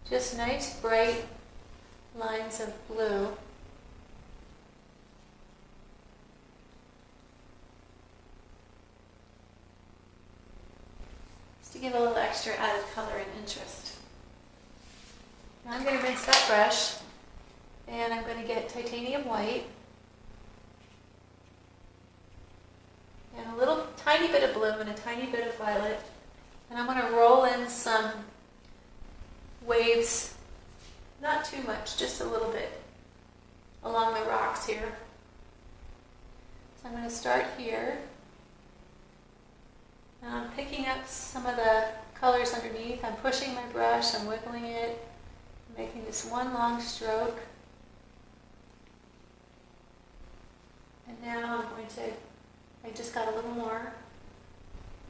Just nice, bright lines of blue. Now I'm going to rinse that brush, and I'm going to get titanium white and a little tiny bit of blue and a tiny bit of violet, and I'm going to roll in some waves, not too much, just a little bit along the rocks here. So I'm going to start here, and I'm picking up some of the colors underneath. I'm pushing my brush, I'm wiggling it, making this one long stroke. And now I'm going to, I just got a little more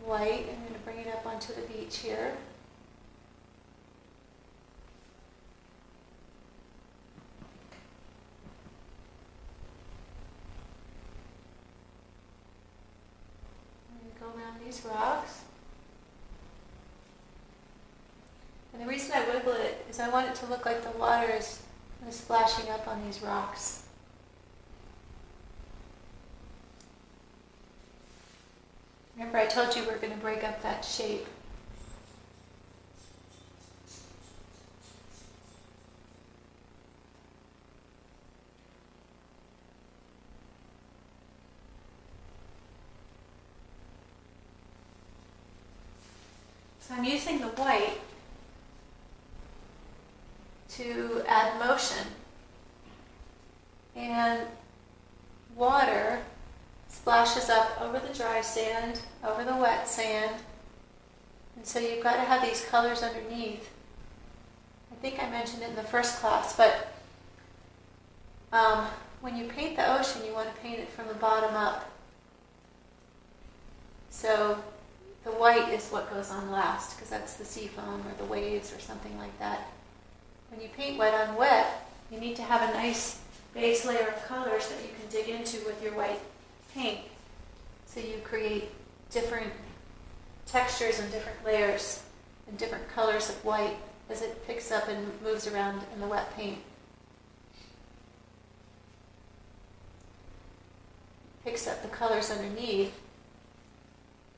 white. I'm going to bring it up onto the beach here. I'm going to go around these rocks. And the reason I wiggle it is I want it to look like the water is splashing up on these rocks. Remember, I told you we're going to break up that shape. So I'm using the white to add motion, and water splashes up over the dry sand, over the wet sand, and so you've got to have these colors underneath. I think I mentioned it in the first class, but when you paint the ocean, you want to paint it from the bottom up. So the white is what goes on last, because that's the sea foam or the waves or something like that. When you paint wet on wet, you need to have a nice base layer of colors that you can dig into with your white paint. So you create different textures and different layers and different colors of white as it picks up and moves around in the wet paint. Picks up the colors underneath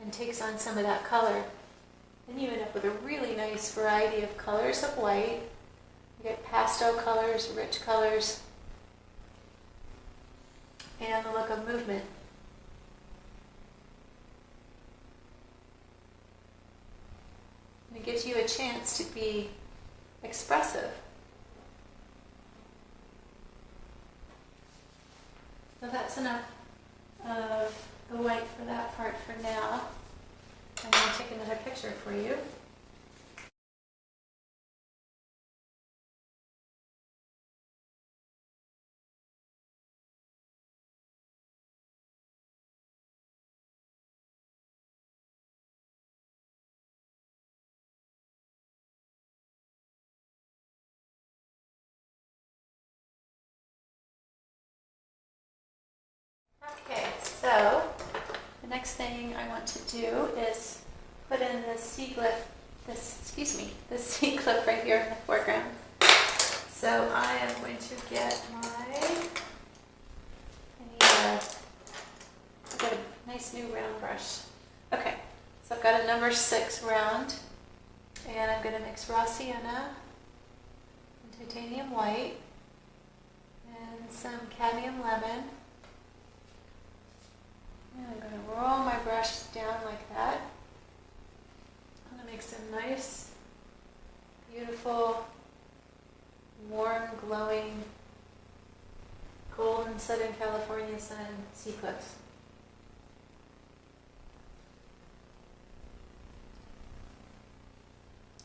and takes on some of that color. Then you end up with a really nice variety of colors of white. You get pastel colors, rich colors, and the look of movement. And it gives you a chance to be expressive. So that's enough of the white for that part for now. I'm going to take another picture for you. Okay, so the next thing I want to do is put in this sea cliff right here in the foreground. So I am going to get I've got a nice new round brush. Okay, so I've got a number 6 round, and I'm going to mix raw sienna and titanium white and some cadmium lemon. And I'm going to roll my brush down like that. I'm going to make some nice, beautiful, warm, glowing, golden Southern California sun sea cliffs.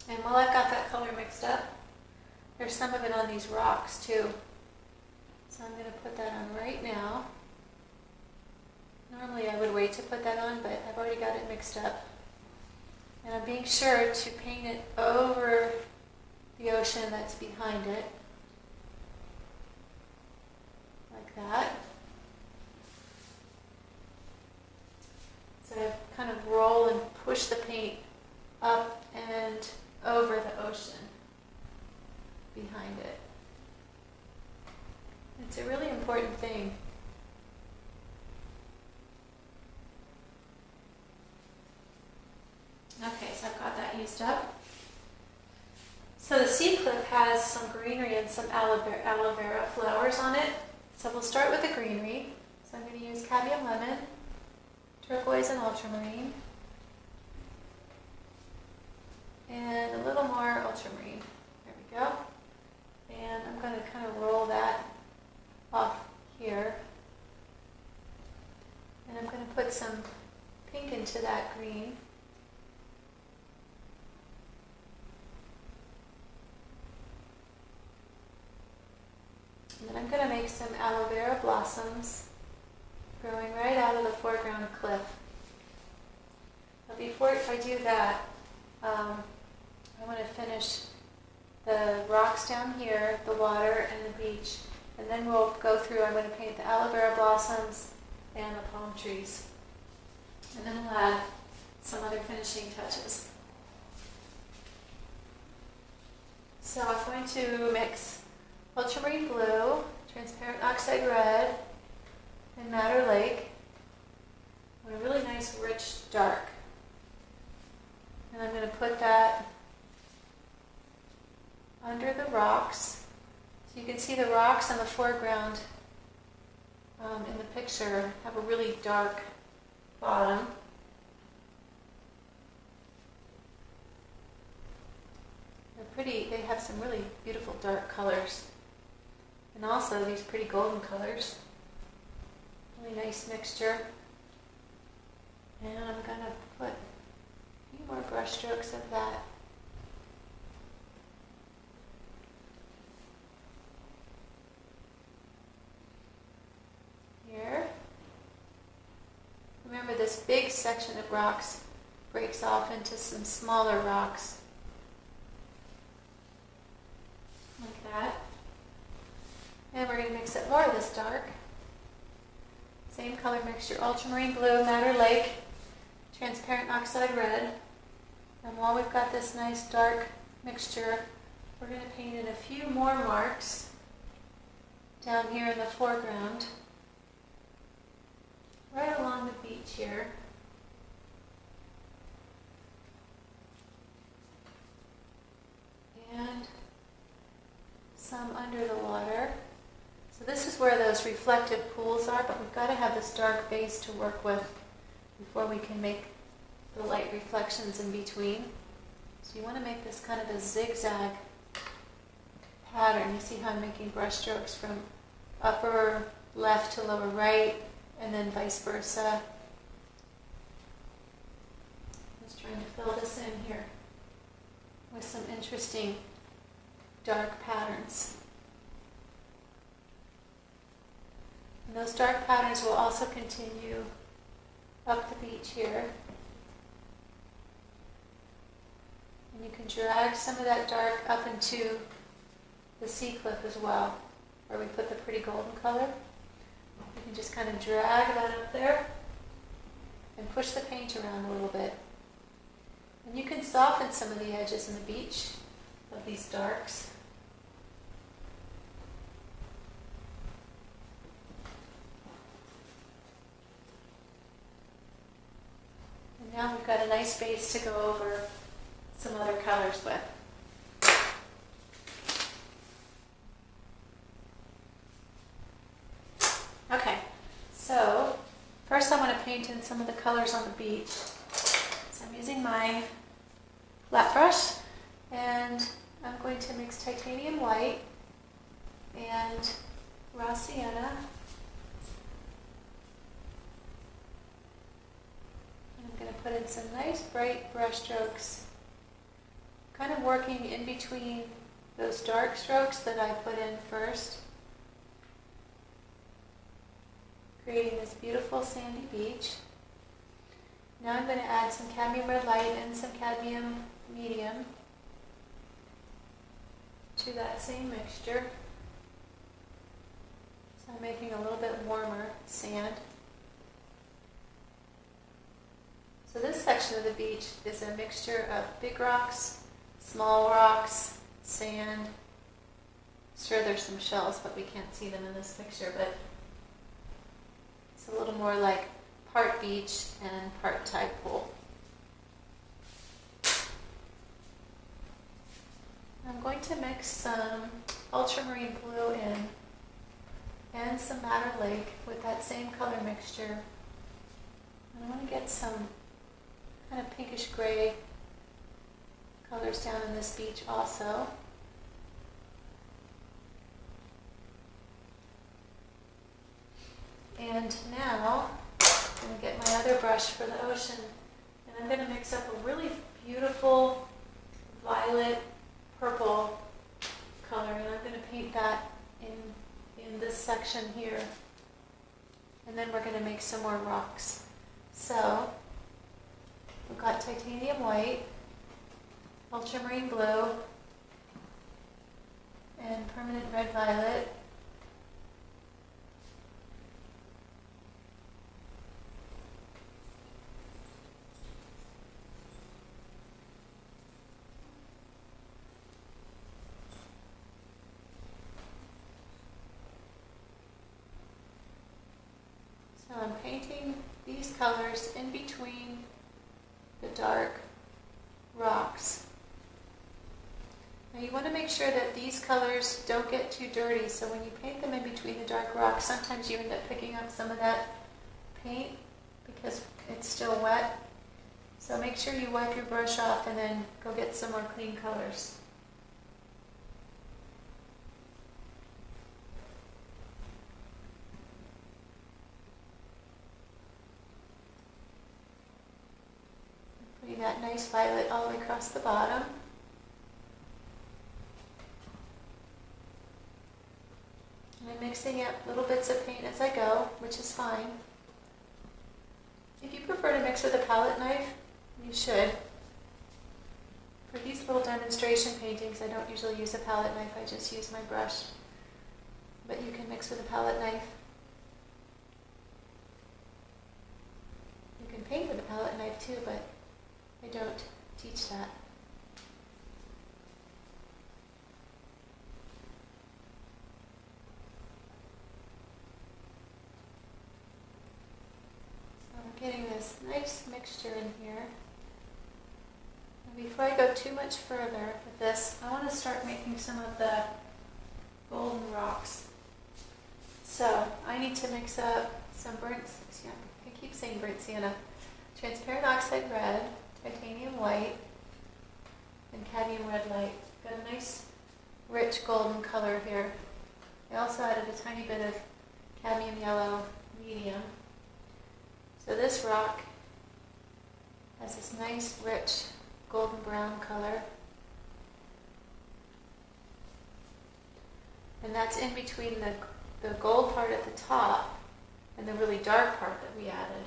And while I've got that color mixed up, there's some of it on these rocks too. So I'm going to put that on right now. Normally I would wait to put that on, but I've already got it mixed up. And I'm being sure to paint it over the ocean that's behind it. Like that. So I kind of roll and push the paint up and over the ocean behind it. It's a really important thing. Okay, so I've got that used up. So the sea cliff has some greenery and some aloe vera flowers on it. So we'll start with the greenery. So I'm going to use cadmium lemon, turquoise and ultramarine, and a little more ultramarine. There we go. And I'm going to kind of roll that off here. And I'm going to put some pink into that green. And then I'm going to make some aloe vera blossoms growing right out of the foreground cliff. But before I do that, I want to finish the rocks down here, the water, and the beach. And then we'll go through, I'm going to paint the aloe vera blossoms and the palm trees. And then we'll add some other finishing touches. So I'm going to mix ultramarine blue, transparent oxide red, and madder lake, and a really nice rich dark. And I'm going to put that under the rocks. So you can see the rocks in the foreground in the picture have a really dark bottom. They're pretty, they have some really beautiful dark colors. And also these pretty golden colors. Really nice mixture. And I'm going to put a few more brush strokes of that. Here. Remember, this big section of rocks breaks off into some smaller rocks. Like that. And we're going to mix up more of this dark. Same color mixture, ultramarine blue, madder lake, transparent oxide red. And while we've got this nice dark mixture, we're going to paint in a few more marks down here in the foreground, right along the beach here. And some under the water. So this is where those reflective pools are, but we've got to have this dark base to work with before we can make the light reflections in between. So you want to make this kind of a zigzag pattern. You see how I'm making brush strokes from upper left to lower right, and then vice versa. Just trying to fill this in here with some interesting dark patterns. And those dark patterns will also continue up the beach here. And you can drag some of that dark up into the sea cliff as well, where we put the pretty golden color. You can just kind of drag that up there and push the paint around a little bit. And you can soften some of the edges in the beach of these darks. Now we've got a nice base to go over some other colors with. Okay, so first I want to paint in some of the colors on the beach. So I'm using my flat brush, and I'm going to mix titanium white and raw sienna. I'm going to put in some nice bright brush strokes, kind of working in between those dark strokes that I put in first, creating this beautiful sandy beach. Now I'm going to add some cadmium red light and some cadmium medium to that same mixture. So I'm making a little bit warmer sand. So this section of the beach is a mixture of big rocks, small rocks, sand. Sure, there's some shells, but we can't see them in this picture, but it's a little more like part beach and part tide pool. I'm going to mix some ultramarine blue in and some Madder Lake with that same color mixture. And I want to get some kind of pinkish gray colors down in this beach also. And now I'm going to get my other brush for the ocean, and I'm going to mix up a really beautiful violet purple color, and I'm going to paint that in this section here. And then we're going to make some more rocks. So we've got titanium white, ultramarine blue, and permanent red violet. So I'm painting these colors in between the dark rocks. Now you want to make sure that these colors don't get too dirty, so when you paint them in between the dark rocks, sometimes you end up picking up some of that paint because it's still wet. So make sure you wipe your brush off and then go get some more clean colors. Putting that nice violet all the way across the bottom. And I'm mixing up little bits of paint as I go, which is fine. If you prefer to mix with a palette knife, you should. For these little demonstration paintings, I don't usually use a palette knife, I just use my brush. But you can mix with a palette knife. You can paint with a palette knife too, but I don't teach that. So I'm getting this nice mixture in here. And before I go too much further with this, I want to start making some of the golden rocks. So I need to mix up some burnt, I keep saying burnt sienna, transparent oxide red, titanium white, and cadmium red light. Got a nice rich golden color here. I also added a tiny bit of cadmium yellow medium. So this rock has this nice rich golden brown color. And that's in between the gold part at the top and the really dark part that we added.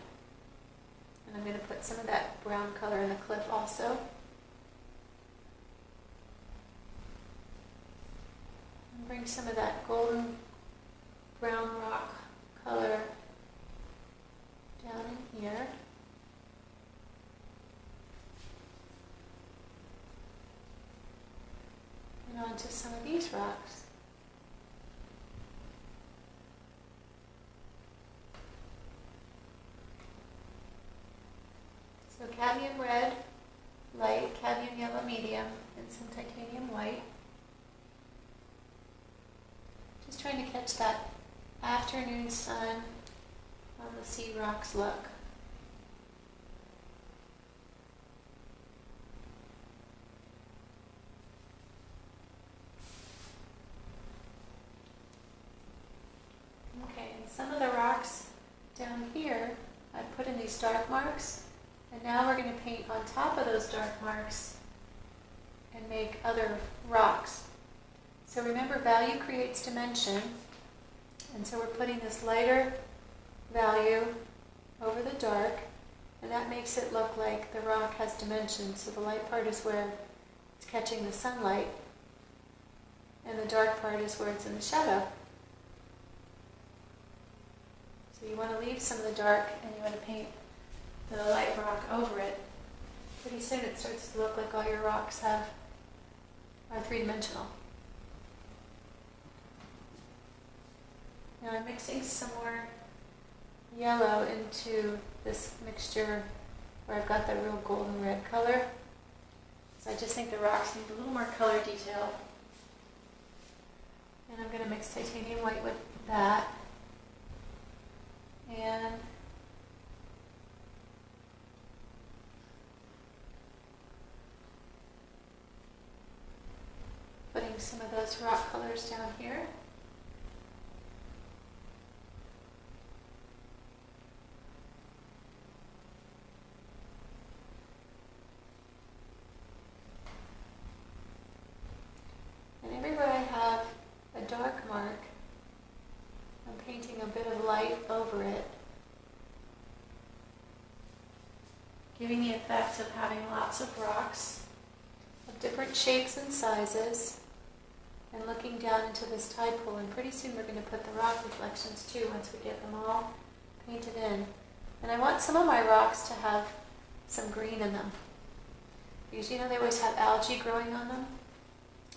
And I'm going to put some of that brown color in the cliff also. And bring some of that golden brown rock color down in here. And onto some of these rocks. So cadmium red, light, cadmium yellow medium, and some titanium white. Just trying to catch that afternoon sun on the sea rocks look. Okay, and some of the rocks down here, I put in these dark marks. And now we're going to paint on top of those dark marks and make other rocks. So remember, value creates dimension. And so we're putting this lighter value over the dark, and that makes it look like the rock has dimension. So the light part is where it's catching the sunlight, and the dark part is where it's in the shadow. So you want to leave some of the dark, and you want to paint the light rock over it. Pretty soon it starts to look like all your rocks are three-dimensional. Now I'm mixing some more yellow into this mixture where I've got that real golden red color. So I just think the rocks need a little more color detail. And I'm going to mix titanium white with that. And putting some of those rock colors down here. And everywhere I have a dark mark, I'm painting a bit of light over it, giving the effect of having lots of rocks of different shapes and sizes, and looking down into this tide pool. And pretty soon we're going to put the rock reflections too once we get them all painted in. And I want some of my rocks to have some green in them, because you know they always have algae growing on them.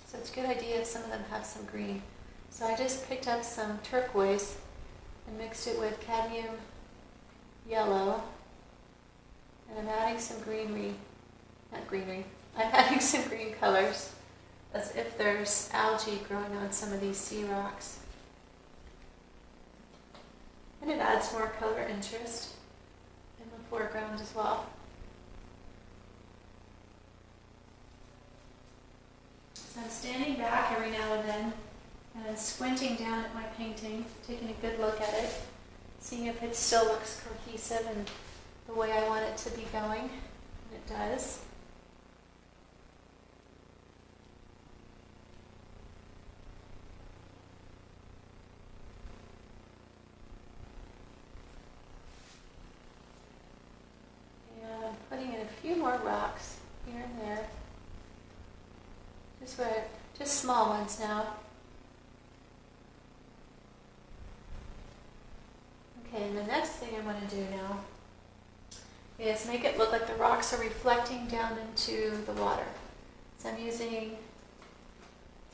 So it's a good idea if some of them have some green. So I just picked up some turquoise and mixed it with cadmium yellow. And I'm adding some I'm adding some green colors as if there's algae growing on some of these sea rocks. And it adds more color interest in the foreground as well. So I'm standing back every now and then and squinting down at my painting, taking a good look at it, seeing if it still looks cohesive and the way I want it to be going. And it does. And I'm putting in a few more rocks here and there. Just small ones now. Okay, and the next thing I want to do now is make it look like the rocks are reflecting down into the water. So I'm using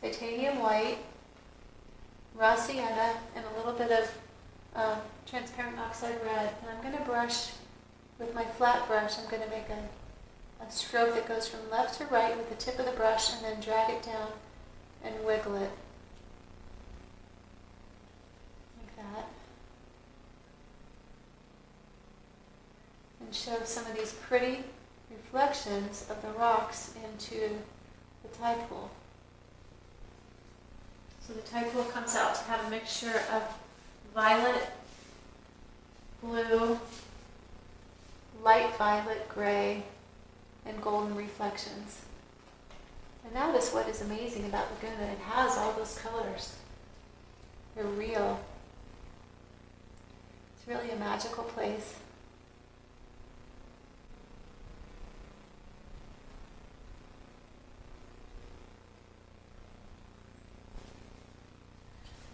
titanium white, raw sienna, and a little bit of transparent oxide red. And I'm going to brush with my flat brush. I'm going to make a stroke that goes from left to right with the tip of the brush, and then drag it down and wiggle it like that. And show some of these pretty reflections of the rocks into the tide pool. So the tide pool comes out to have a mixture of violet, blue, light violet, gray, and golden reflections. And notice what is amazing about Laguna. It has all those colors. They're real. It's really a magical place.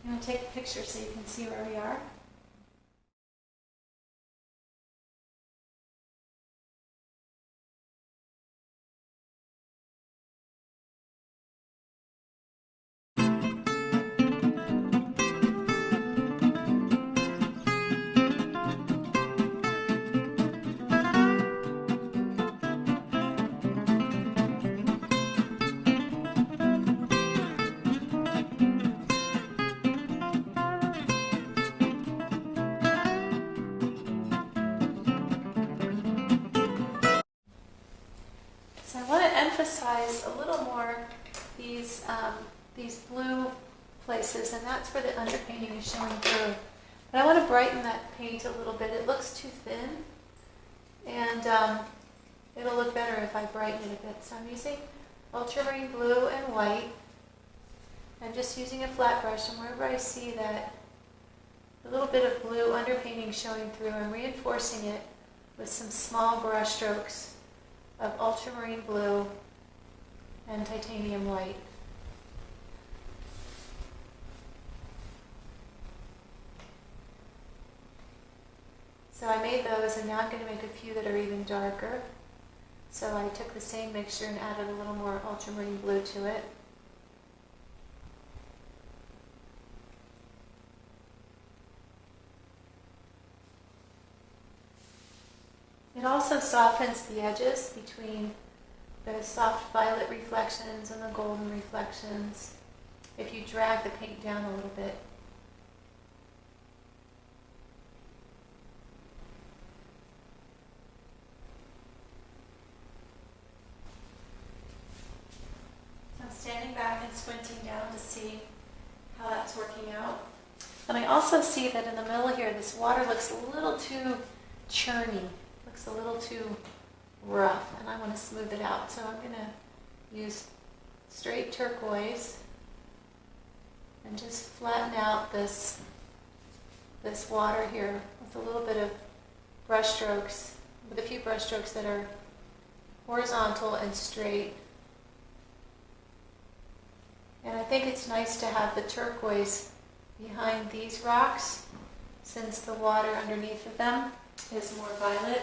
I'm going to take a picture so you can see where we are. So I want to emphasize a little more these blue places, and that's where the underpainting is showing through. But I want to brighten that paint a little bit. It looks too thin, and it'll look better if I brighten it a bit. So I'm using ultramarine blue and white. I'm just using a flat brush, and wherever I see that a little bit of blue underpainting showing through, I'm reinforcing it with some small brush strokes of ultramarine blue and titanium white. So I made those, and now I'm going to make a few that are even darker. So I took the same mixture and added a little more ultramarine blue to it. It also softens the edges between the soft violet reflections and the golden reflections. if you drag the paint down a little bit. I'm standing back and squinting down to see how that's working out. And I also see that in the middle here, this water looks a little too churny, looks a little too rough, and I want to smooth it out. So I'm going to use straight turquoise and just flatten out this water here with a little bit of brush strokes, with a few brush strokes that are horizontal and straight. And I think it's nice to have the turquoise behind these rocks, since the water underneath of them is more violet.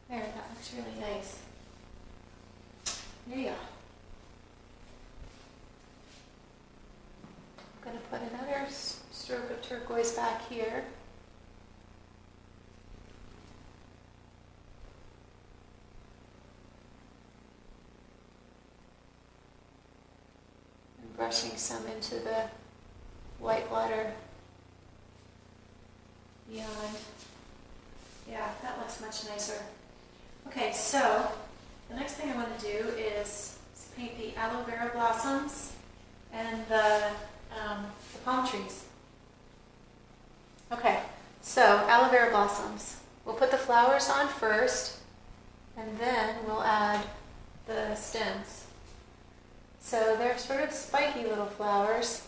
There, that looks really nice. Yeah. I'm going to put another stroke of turquoise back here. And brushing some into the white water beyond. Yeah, that looks much nicer. Okay, so the next thing I want to do is paint the aloe vera blossoms and the palm trees. Okay, so aloe vera blossoms. We'll put the flowers on first, and then we'll add the stems. So they're sort of spiky little flowers.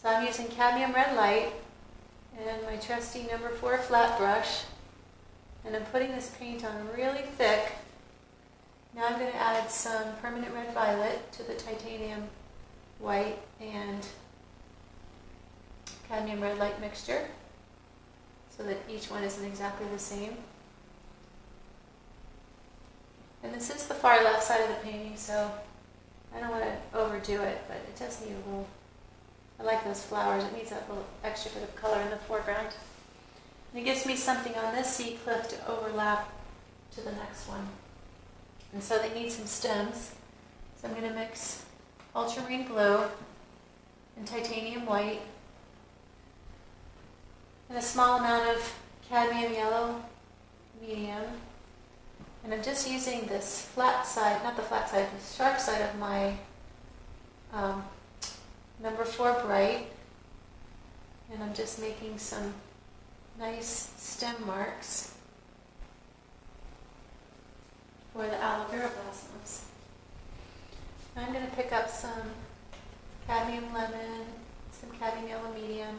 So I'm using cadmium red light and my trusty number 4 flat brush. And I'm putting this paint on really thick. Now I'm going to add some permanent red violet to the titanium white and cadmium red light mixture, so that each one isn't exactly the same. And this is the far left side of the painting, so I don't want to overdo it, but it does need a little, I like those flowers, it needs that little extra bit of color in the foreground. And it gives me something on this sea cliff to overlap to the next one. And so they need some stems. So I'm going to mix ultramarine blue and titanium white and a small amount of cadmium yellow medium. And I'm just using this flat side, not the flat side, the sharp side of my number 4 bright. And I'm just making some nice stem marks for the aloe vera blossoms. I'm going to pick up some cadmium lemon, some cadmium yellow medium.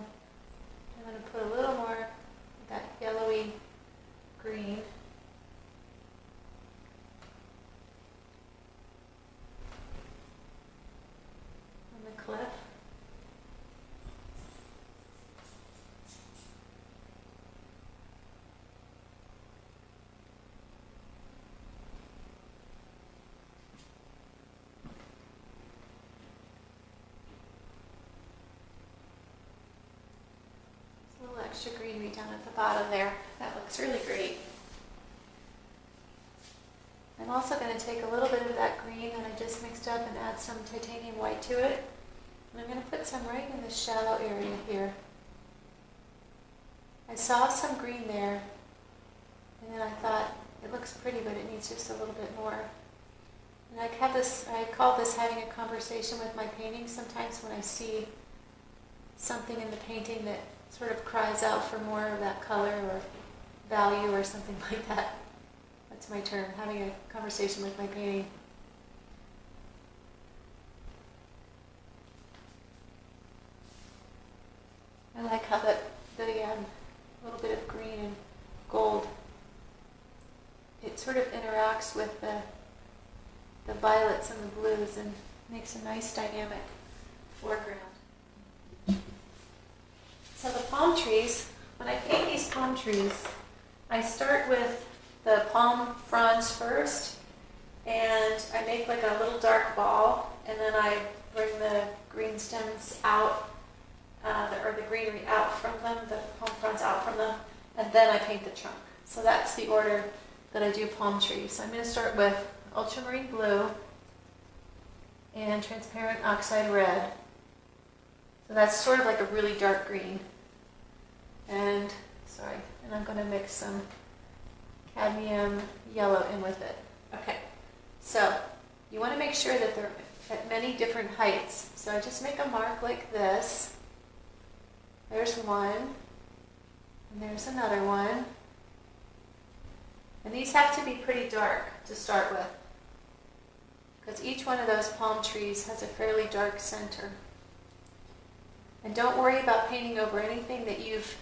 I'm going to put a little more of that yellowy green. On the cliff. Extra greenery down at the bottom there. That looks really great. I'm also going to take a little bit of that green that I just mixed up and add some titanium white to it. And I'm going to put some right in the shallow area here. I saw some green there, and then I thought it looks pretty, but it needs just a little bit more. And I call this having a conversation with my painting. Sometimes when I see something in the painting that sort of cries out for more of that color or value or something like that. That's my term, having a conversation with my painting. I like how the little bit of green and gold, it sort of interacts with the violets and the blues and makes a nice dynamic foreground. So the palm trees, when I paint these palm trees, I start with the palm fronds first, and I make like a little dark ball, and then I bring the green stems out, or the green them, the palm fronds out from them, and then I paint the trunk. So that's the order that I do palm trees. So I'm going to start with ultramarine blue and transparent oxide red. So that's sort of like a really dark green. And I'm going to mix some cadmium yellow in with it. Okay, so you want to make sure that they're at many different heights. So I just make a mark like this. There's one, and there's another one. And these have to be pretty dark to start with, because each one of those palm trees has a fairly dark center. And don't worry about painting over anything that you've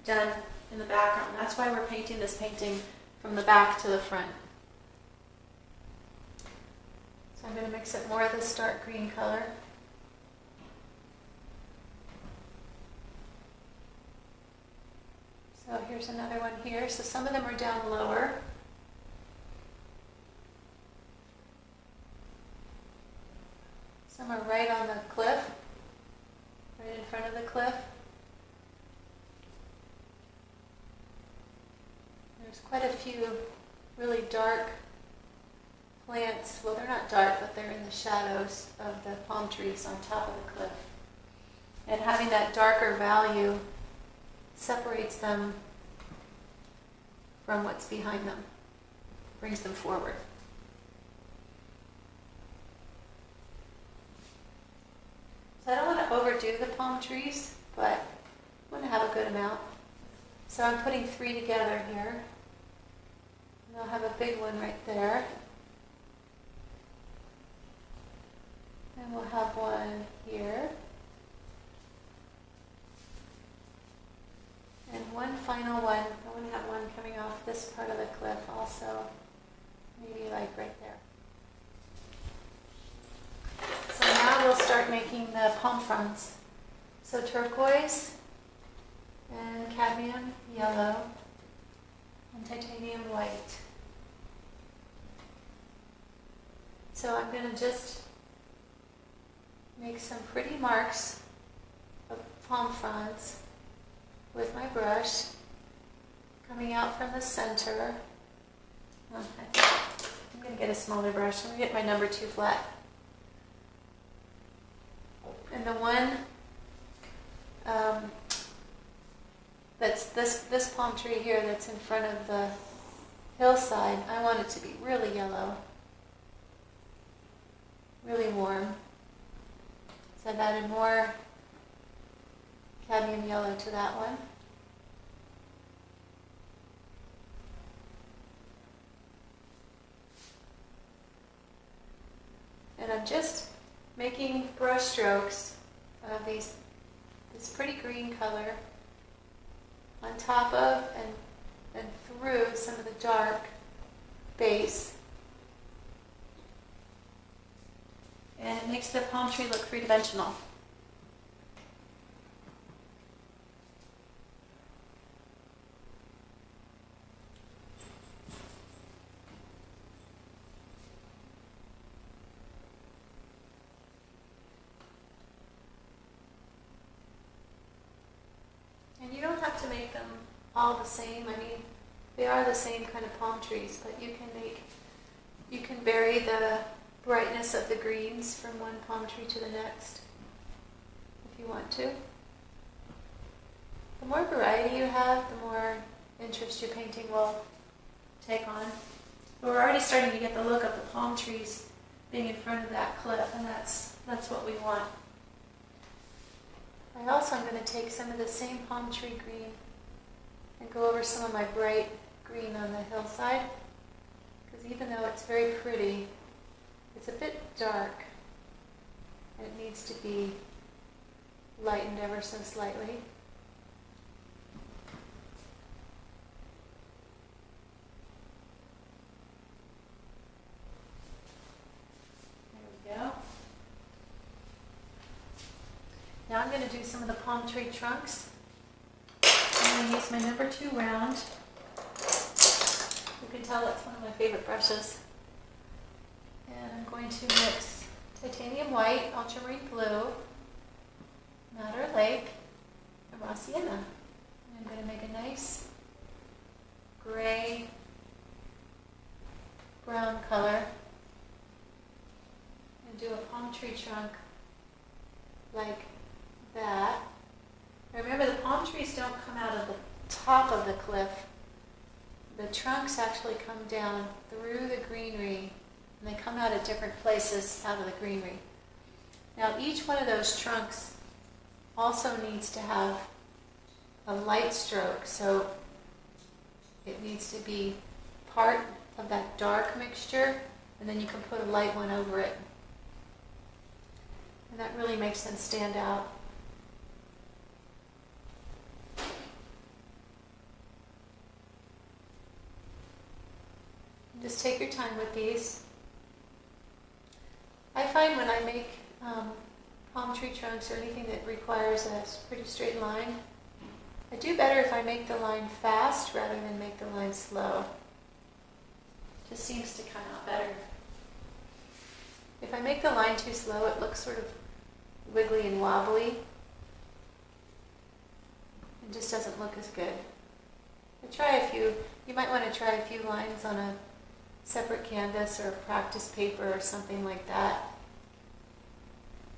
done in the background. That's why we're painting this painting from the back to the front. So I'm going to mix up more of this dark green color. So here's another one here. So some of them are down lower. Some are right on the cliff, right in front of the cliff. There's quite a few really dark plants. Well, they're not dark, but they're in the shadows of the palm trees on top of the cliff. And having that darker value separates them from what's behind them, brings them forward. So I don't want to overdo the palm trees, but I want to have a good amount. So I'm putting 3 together here. And I'll have a big one right there. And we'll have one here. And one final one. I want to have one coming off this part of the cliff also. Maybe like right there. So now we'll start making the palm fronds. So turquoise and cadmium yellow and titanium white. So I'm going to just make some pretty marks of palm fronds with my brush, coming out from the center. Okay. I'm going to get a smaller brush. I'm going to get my number 2 flat. And the one that's this palm tree here that's in front of the hillside, I want it to be really yellow, really warm. So I've added more cadmium yellow to that one. And I'm just making brush strokes of this pretty green color on top of and through some of the dark base. And it makes the palm tree look three-dimensional. And you don't have to make them all the same. I mean, they are the same kind of palm trees, but you can vary the brightness of the greens from one palm tree to the next, if you want to. The more variety you have, the more interest your painting will take on. But we're already starting to get the look of the palm trees being in front of that cliff, and that's what we want. I also am going to take some of the same palm tree green and go over some of my bright green on the hillside, because even though it's very pretty, it's a bit dark, and it needs to be lightened ever so slightly. There we go. Now I'm going to do some of the palm tree trunks. I'm going to use my number 2 round. You can tell it's one of my favorite brushes. And I'm going to mix titanium white, ultramarine blue, Madder Lake, sienna. I'm going to make a nice gray brown color and do a palm tree trunk like that. Remember, the palm trees don't come out of the top of the cliff. The trunks actually come down through the greenery, and they come out at different places out of the greenery. Now, each one of those trunks also needs to have a light stroke, so it needs to be part of that dark mixture, and then you can put a light one over it. And that really makes them stand out. Just take your time with these. I find when I make palm tree trunks or anything that requires a pretty straight line, I do better if I make the line fast rather than make the line slow. Just seems to come out better. If I make the line too slow, it looks sort of wiggly and wobbly. It just doesn't look as good. You might want to try a few lines on a separate canvas or practice paper or something like that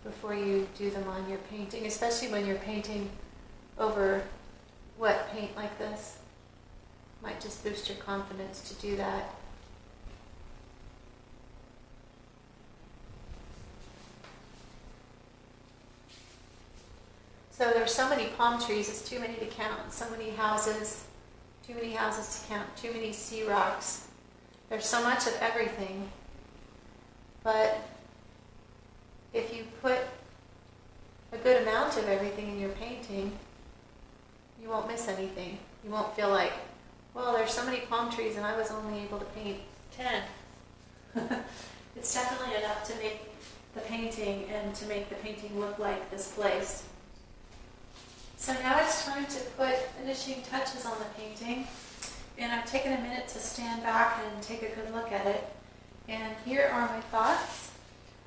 before you do them on your painting, especially when you're painting over wet paint like this. Might just boost your confidence to do that. So there's so many palm trees, it's too many to count. So many houses, too many houses to count, too many sea rocks. There's so much of everything, but if you put a good amount of everything in your painting, you won't miss anything. You won't feel like, well, there's so many palm trees and I was only able to paint 10. It's definitely enough to make the painting and to make the painting look like this place. So now it's time to put finishing touches on the painting. And I've taken a minute to stand back and take a good look at it. And here are my thoughts.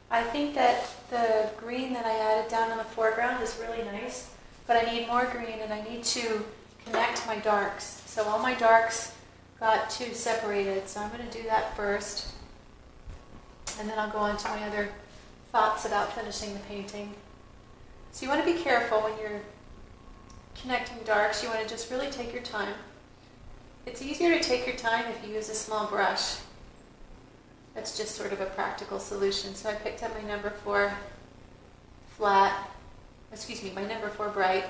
I think that the green that I added down in the foreground is really nice, but I need more green and I need to connect my darks. So all my darks got too separated, so I'm going to do that first. And then I'll go on to my other thoughts about finishing the painting. So you want to be careful when you're connecting darks. You want to just really take your time. It's easier to take your time if you use a small brush. That's just sort of a practical solution. So I picked up my number 4 my number 4 bright.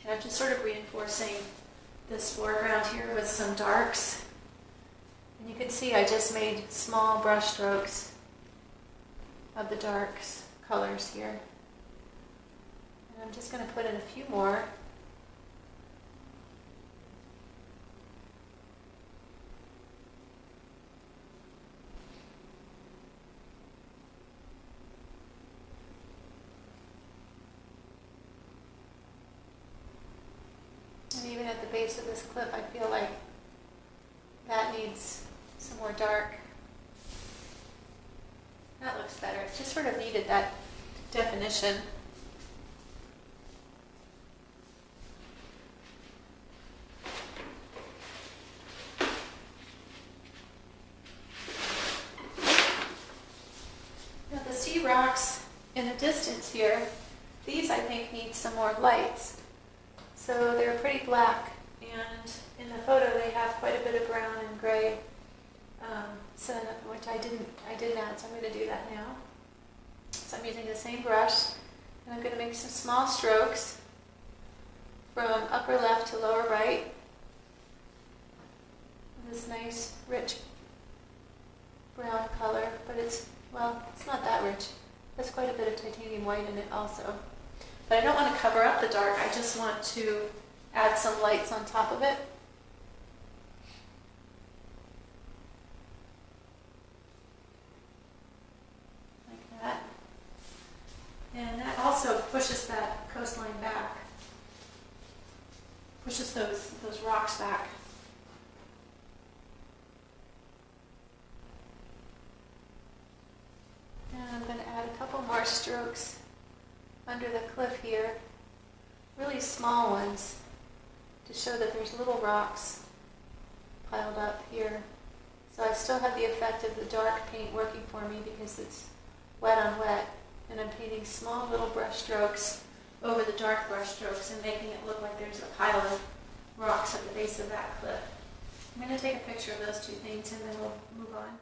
And I'm just sort of reinforcing this foreground here with some darks. And you can see I just made small brush strokes of the darks colors here. And I'm just going to put in a few more. And even at the base of this cliff, I feel like that needs some more dark. That looks better. It just sort of needed that definition. Now the sea rocks in the distance here, these I think need some more lights. So they're pretty black, and in the photo they have quite a bit of brown and gray, which I didn't add, so I'm going to do that now. So I'm using the same brush, and I'm going to make some small strokes from upper left to lower right. This nice, rich brown color, but it's not that rich. There's quite a bit of titanium white in it also. But I don't want to cover up the dark, I just want to add some lights on top of it. Like that. And that also pushes that coastline back. Pushes those rocks back. And I'm going to add a couple more strokes under the cliff here really small ones to show that there's little rocks piled up here. So I still have the effect of the dark paint working for me because it's wet on wet, and I'm painting small little brush strokes over the dark brush strokes and making it look like there's a pile of rocks at the base of that cliff. I'm going to take a picture of those two things and then we'll move on.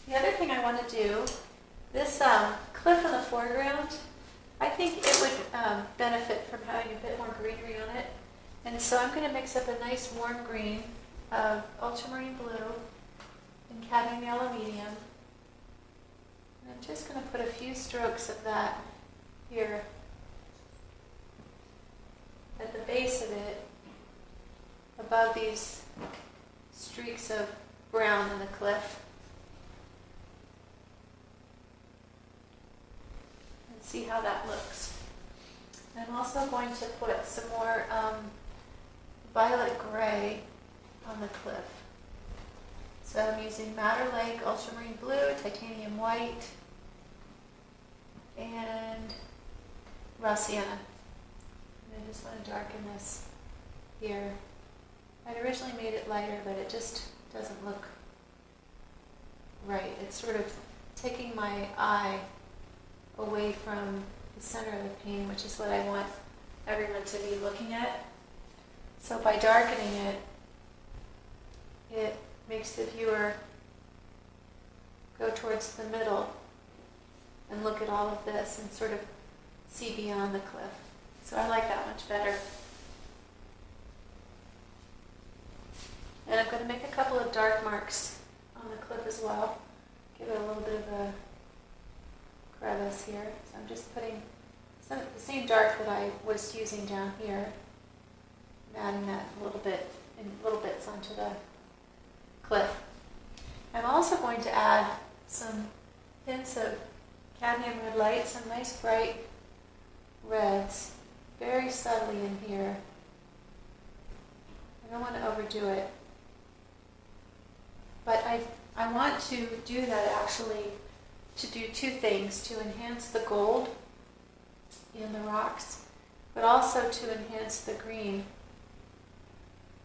The other thing I want to do, this cliff in the foreground, I think it would benefit from having a bit more greenery on it. And so I'm going to mix up a nice warm green of ultramarine blue and cadmium yellow medium. And I'm just going to put a few strokes of that here at the base of it, above these streaks of brown in the cliff. See how that looks. I'm also going to put some more violet gray on the cliff. So I'm using Madder Lake ultramarine blue, titanium white, and raw sienna. And I just want to darken this here. I'd originally made it lighter, but it just doesn't look right. It's sort of taking my eye away from the center of the painting, which is what I want everyone to be looking at. So by darkening it, it makes the viewer go towards the middle and look at all of this and sort of see beyond the cliff. So I like that much better. And I'm going to make a couple of dark marks on the cliff as well. Give it a little bit of a crevice here. So I'm just putting the same dark that I was using down here. I'm adding that a little bit in little bits onto the cliff. I'm also going to add some hints of cadmium red light, some nice bright reds, very subtly in here. I don't want to overdo it. But I want to do that actually to do two things, to enhance the gold in the rocks, but also to enhance the green.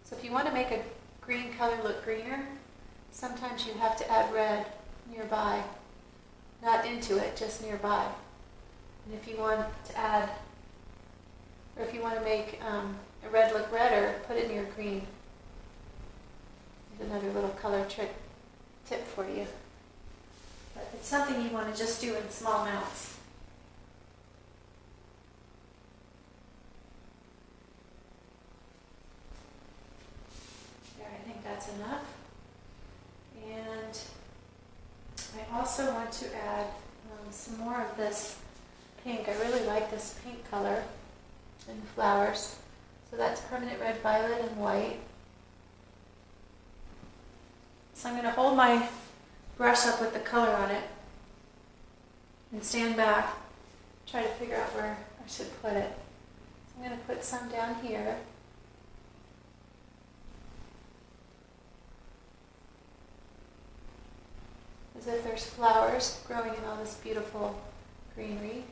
So if you want to make a green color look greener, sometimes you have to add red nearby, not into it, just nearby. And if you want to add, or if you want to make a red look redder, put it near green. There's another little color tip for you. But it's something you want to just do in small amounts. There, I think that's enough. And I also want to add some more of this pink. I really like this pink color in the flowers. So that's permanent red, violet, and white. So I'm going to hold my brush up with the color on it and stand back, try to figure out where I should put it. So I'm going to put some down here. As if there's flowers growing in all this beautiful greenery,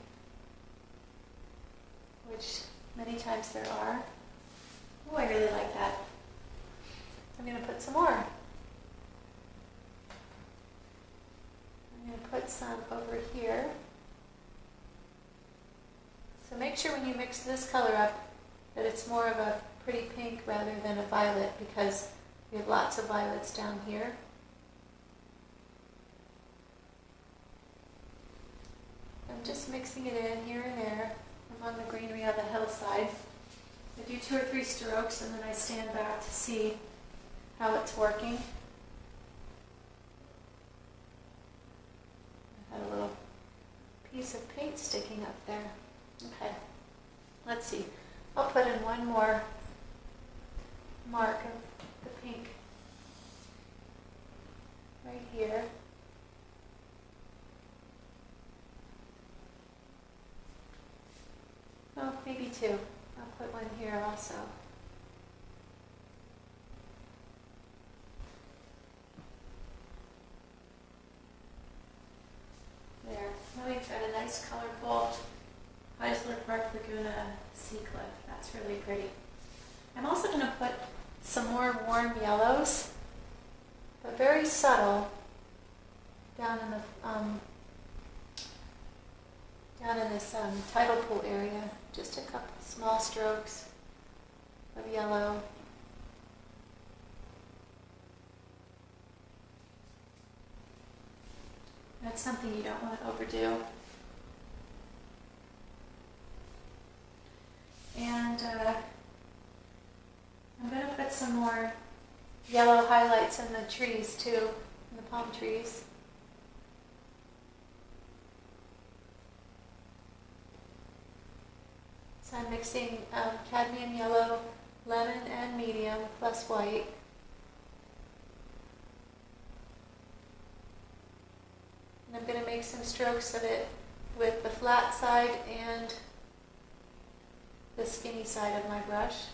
which many times there are. Oh, I really like that. I'm going to put some more. I'm going to put some over here. So make sure when you mix this color up that it's more of a pretty pink rather than a violet, because we have lots of violets down here. I'm just mixing it in here and there among the greenery on the hillside. I do 2 or 3 strokes and then I stand back to see how it's working. I had a little piece of paint sticking up there. Okay, let's see. I'll put in one more mark of the pink right here. Oh, maybe 2. I'll put one here also. nice, colorful Heisler Park Laguna sea cliff. That's really pretty. I'm also going to put some more warm yellows, but very subtle, down in this tidal pool area. Just a couple small strokes of yellow. That's something you don't want to overdo. And I'm going to put some more yellow highlights in the trees too, in the palm trees. So I'm mixing cadmium yellow, lemon and medium plus white. And I'm going to make some strokes of it with the flat side and the skinny side of my brush.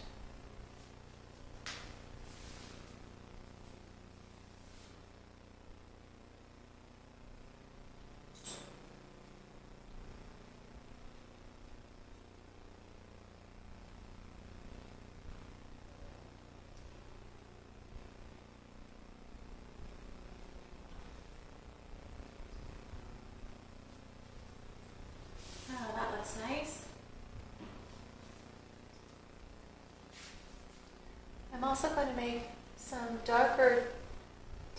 Oh, that looks nice. I'm also going to make some darker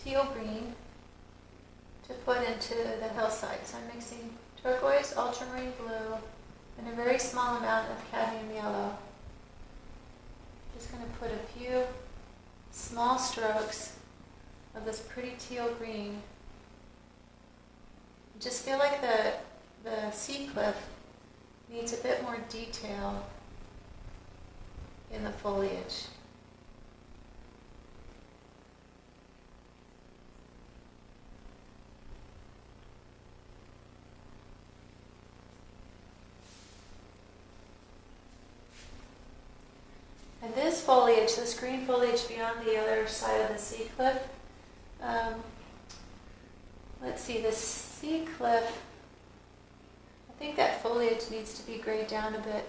teal green to put into the hillside. So I'm mixing turquoise, ultramarine blue, and a very small amount of cadmium yellow. Just going to put a few small strokes of this pretty teal green. I just feel like the sea cliff needs a bit more detail in the foliage. And this foliage, this green foliage beyond the other side of the sea cliff, let's see, the sea cliff, I think that foliage needs to be grayed down a bit.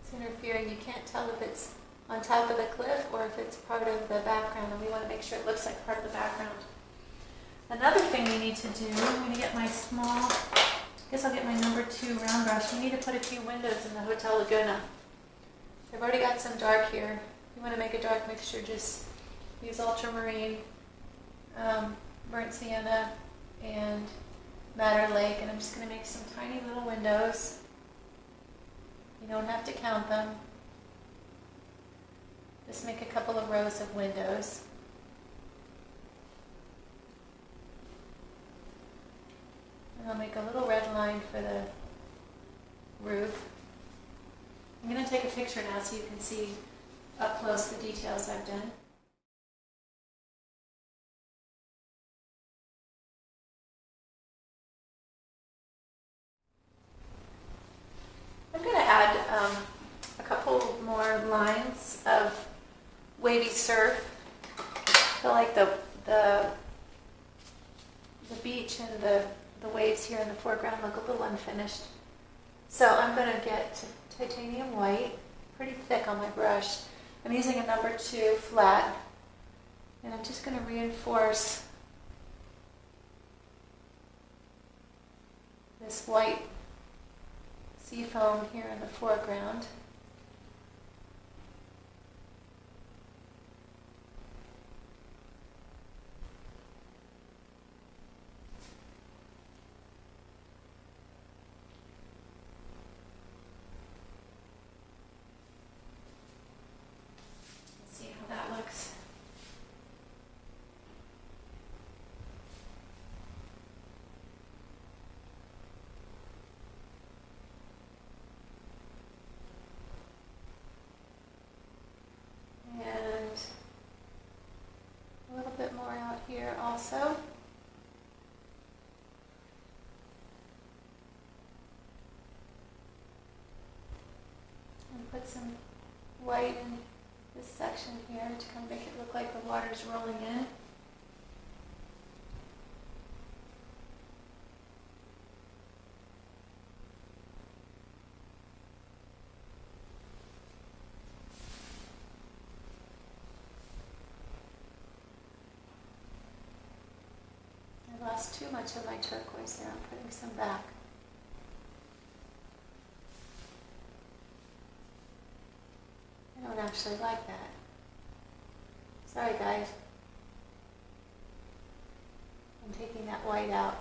It's interfering. You can't tell if it's on top of the cliff or if it's part of the background, and we want to make sure it looks like part of the background. Another thing we need to do, I'm going to get my small, I guess I'll get my number 2 round brush. We need to put a few windows in the Hotel Laguna. I've already got some dark here. If you want to make a dark mixture, just use ultramarine, burnt sienna, and madder lake. And I'm just going to make some tiny little windows. You don't have to count them. Just make a couple of rows of windows. And I'll make a little red line for the roof. I'm going to take a picture now so you can see up close the details I've done. I'm going to add a couple more lines of wavy surf. I feel like the beach and the waves here in the foreground look a little unfinished. So I'm going to get titanium white, pretty thick on my brush. I'm using a number 2 flat, and I'm just going to reinforce this white sea foam here in the foreground. See how that looks. And a little bit more out here also. And put some white in this section here to kind of make it look like the water's rolling in. too much of my turquoise there. I'm putting some back. I don't actually like that. Sorry guys. I'm taking that white out.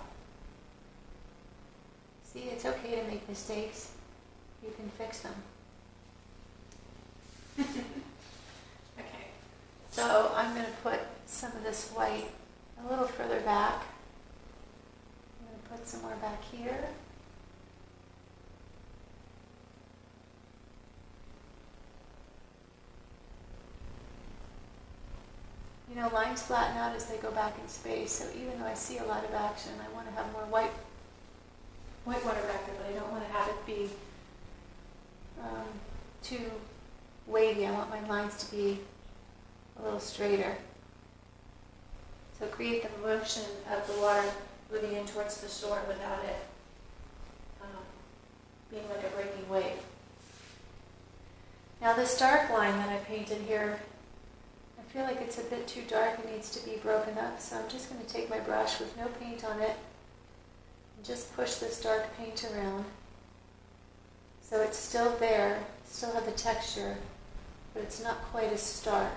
See, it's okay to make mistakes. You can fix them. Okay, so I'm going to put some of this white a little further back. I'm going to put some more back here. You know, lines flatten out as they go back in space, so even though I see a lot of action, I want to have more white water back there, but I don't want to have it be too wavy. I want my lines to be a little straighter. So create the motion of the water moving in towards the shore without it being like a breaking wave. Now this dark line that I painted here, I feel like it's a bit too dark. It needs to be broken up. So I'm just going to take my brush with no paint on it and just push this dark paint around. So it's still there, still have the texture, but it's not quite as stark.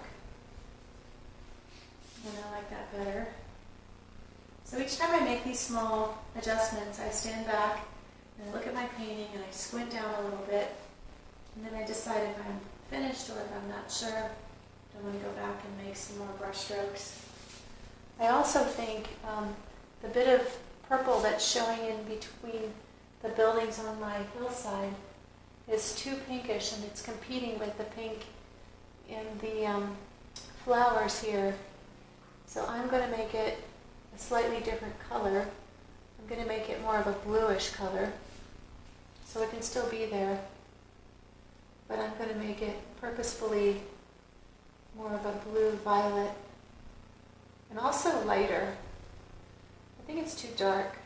And I like that better. So each time I make these small adjustments, I stand back and I look at my painting and I squint down a little bit. And then I decide if I'm finished or if I'm not sure. I want to go back and make some more brush strokes. I also think the bit of purple that's showing in between the buildings on my hillside is too pinkish, and it's competing with the pink in the flowers here. So I'm going to make it a slightly different color. I'm going to make it more of a bluish color, so it can still be there. But I'm going to make it purposefully more of a blue-violet, and also lighter. I think it's too dark.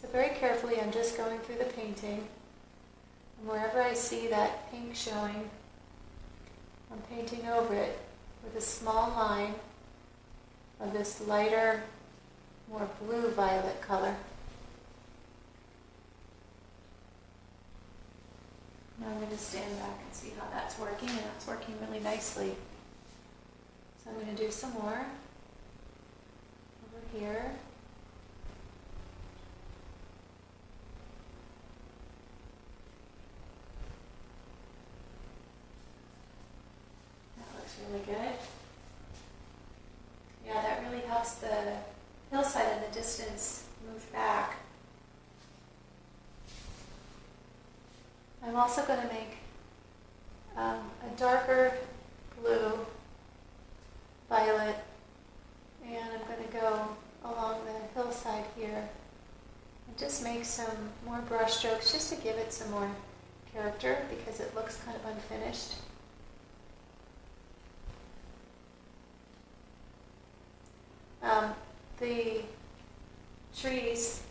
So very carefully I'm just going through the painting, and wherever I see that pink showing, I'm painting over it with a small line of this lighter, more blue-violet color. Now I'm going to stand back and see how that's working, and that's working really nicely. So I'm going to do some more over here. That looks really good. Yeah, that really helps the hillside in the distance move back. I'm also going to make a darker blue, violet, and I'm going to go along the hillside here and just make some more brush strokes just to give it some more character because it looks kind of unfinished. The trees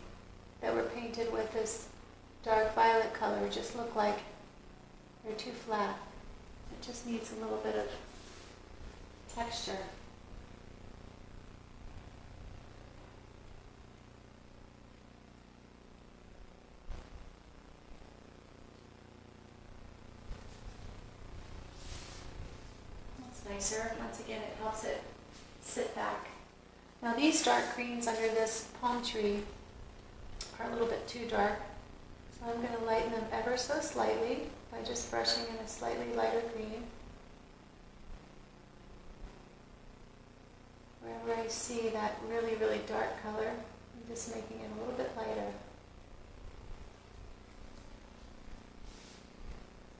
that were painted with this dark violet color just look like they're too flat. It just needs a little bit of texture. That's nicer. Once again, it helps it sit back. Now these dark greens under this palm tree are a little bit too dark. So I'm going to lighten them ever so slightly by just brushing in a slightly lighter green. Wherever I see that really, really dark color, I'm just making it a little bit lighter.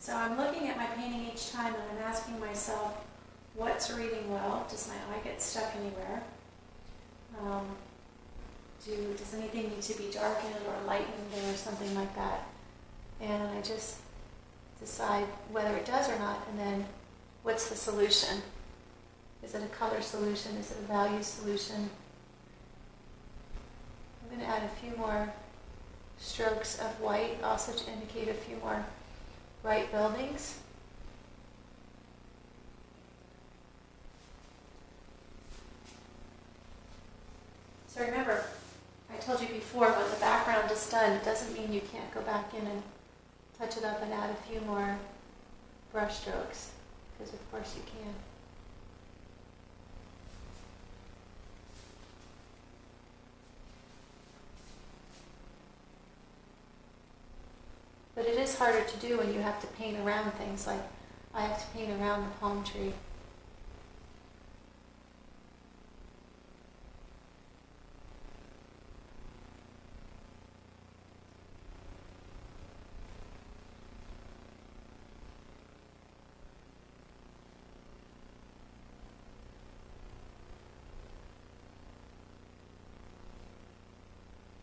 So I'm looking at my painting each time and I'm asking myself, what's reading well? Does my eye get stuck anywhere? Does anything need to be darkened or lightened or something like that? And I just decide whether it does or not, and then what's the solution? Is it a color solution? Is it a value solution? I'm going to add a few more strokes of white, also to indicate a few more bright buildings. So So remember, I told you before, when the background is done, it doesn't mean you can't go back in and touch it up and add a few more brush strokes, because of course you can. But it is harder to do when you have to paint around things, like I have to paint around the palm tree.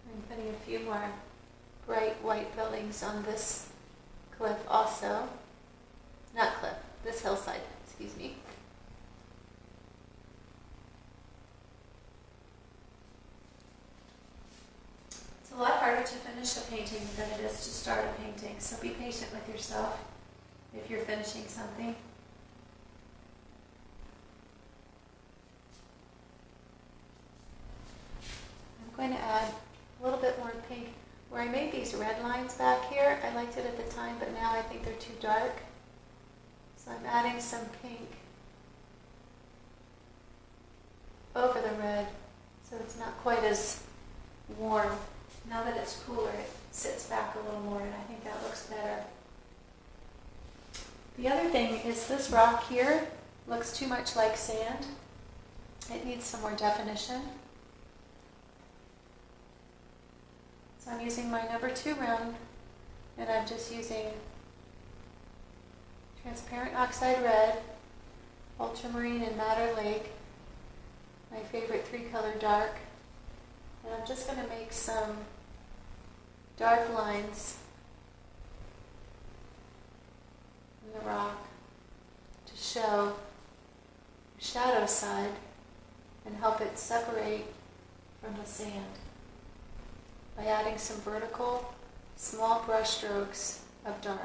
I'm putting a few more bright white buildings on this cliff also. Not cliff, this hillside, excuse me. It's a lot harder to finish a painting than it is to start a painting, so be patient with yourself if you're finishing something. I'm going to add a little bit more pink. Where I made these red lines back here, I liked it at the time, but now I think they're too dark. So I'm adding some pink over the red, so it's not quite as warm. Now that it's cooler, it sits back a little more, and I think that looks better. The other thing is this rock here looks too much like sand. It needs some more definition. So I'm using my number 2 round, and I'm just using transparent oxide red, ultramarine and madder lake, my favorite 3-color dark, and I'm just going to make some dark lines in the rock to show the shadow side and help it separate from the sand by adding some vertical, small brush strokes of dark.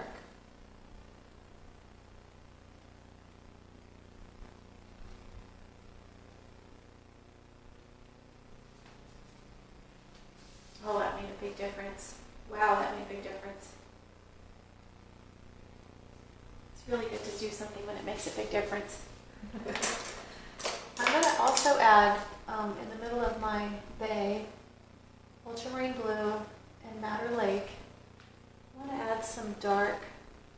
Oh, that made a big difference. Wow, that made a big difference. It's really good to do something when it makes a big difference. I'm going to also add, in the middle of my bay, ultramarine blue and madder lake. I want to add some dark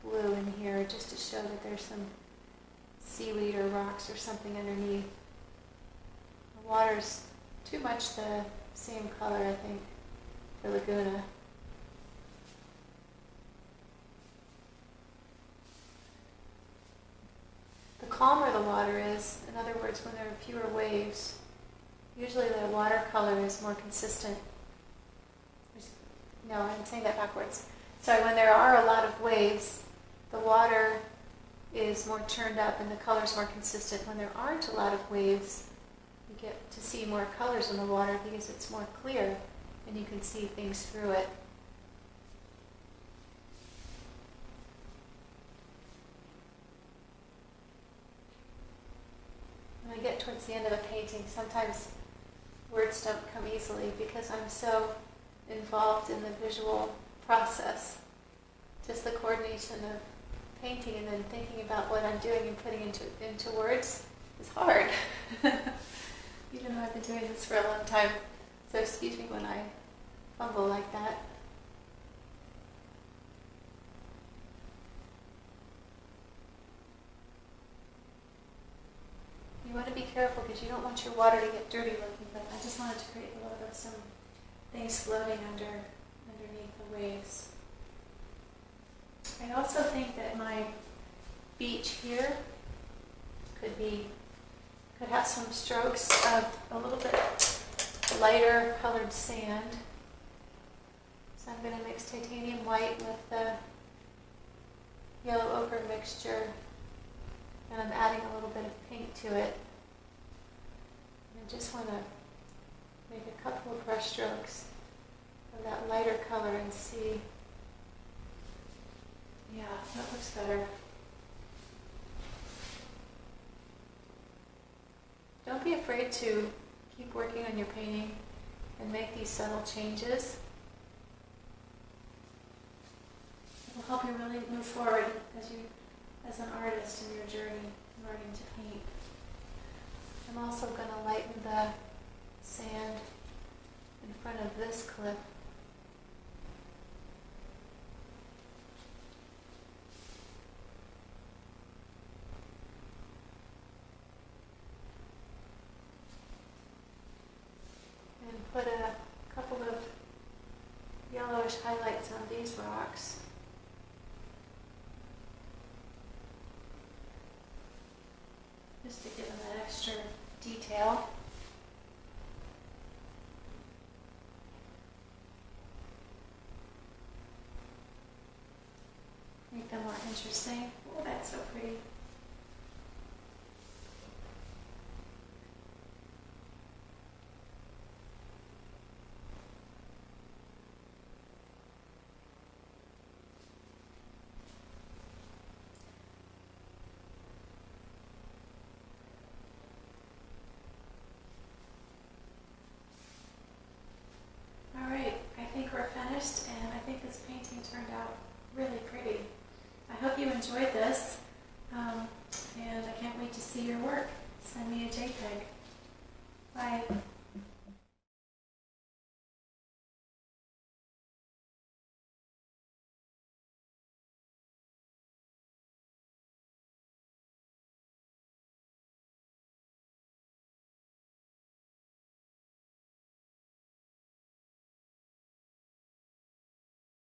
blue in here just to show that there's some seaweed or rocks or something underneath. The water's too much the same color, I think, for Laguna. The calmer the water is, in other words, when there are fewer waves, usually the watercolor is more consistent. No, I'm saying that backwards. Sorry, when there are a lot of waves, the water is more turned up and the color's more consistent. When there aren't a lot of waves, you get to see more colors in the water because it's more clear and you can see things through it. When I get towards the end of a painting, sometimes words don't come easily because I'm so involved in the visual process. Just the coordination of painting and then thinking about what I'm doing and putting into words is hard. Even though I've been doing this for a long time. So excuse me when I fumble like that. You want to be careful because you don't want your water to get dirty looking, but I just wanted to create a little bit of some things floating underneath the waves. I also think that my beach here could have some strokes of a little bit lighter colored sand. So I'm going to mix titanium white with the yellow ochre mixture, and I'm adding a little bit of pink to it. And I just want to make a couple of brush strokes of that lighter color and see. Yeah, that looks better. Don't be afraid to keep working on your painting. and make these subtle changes. It will help you really move forward as an artist in your journey learning to paint. I'm also going to lighten the sand in front of this cliff. And put a couple of yellowish highlights on these rocks. Just to give them that extra detail. Make them more interesting. Oh, that's so pretty. All right, I think we're finished, and I think this painting turned out really pretty. I hope you enjoyed this, and I can't wait to see your work. Send me a JPEG.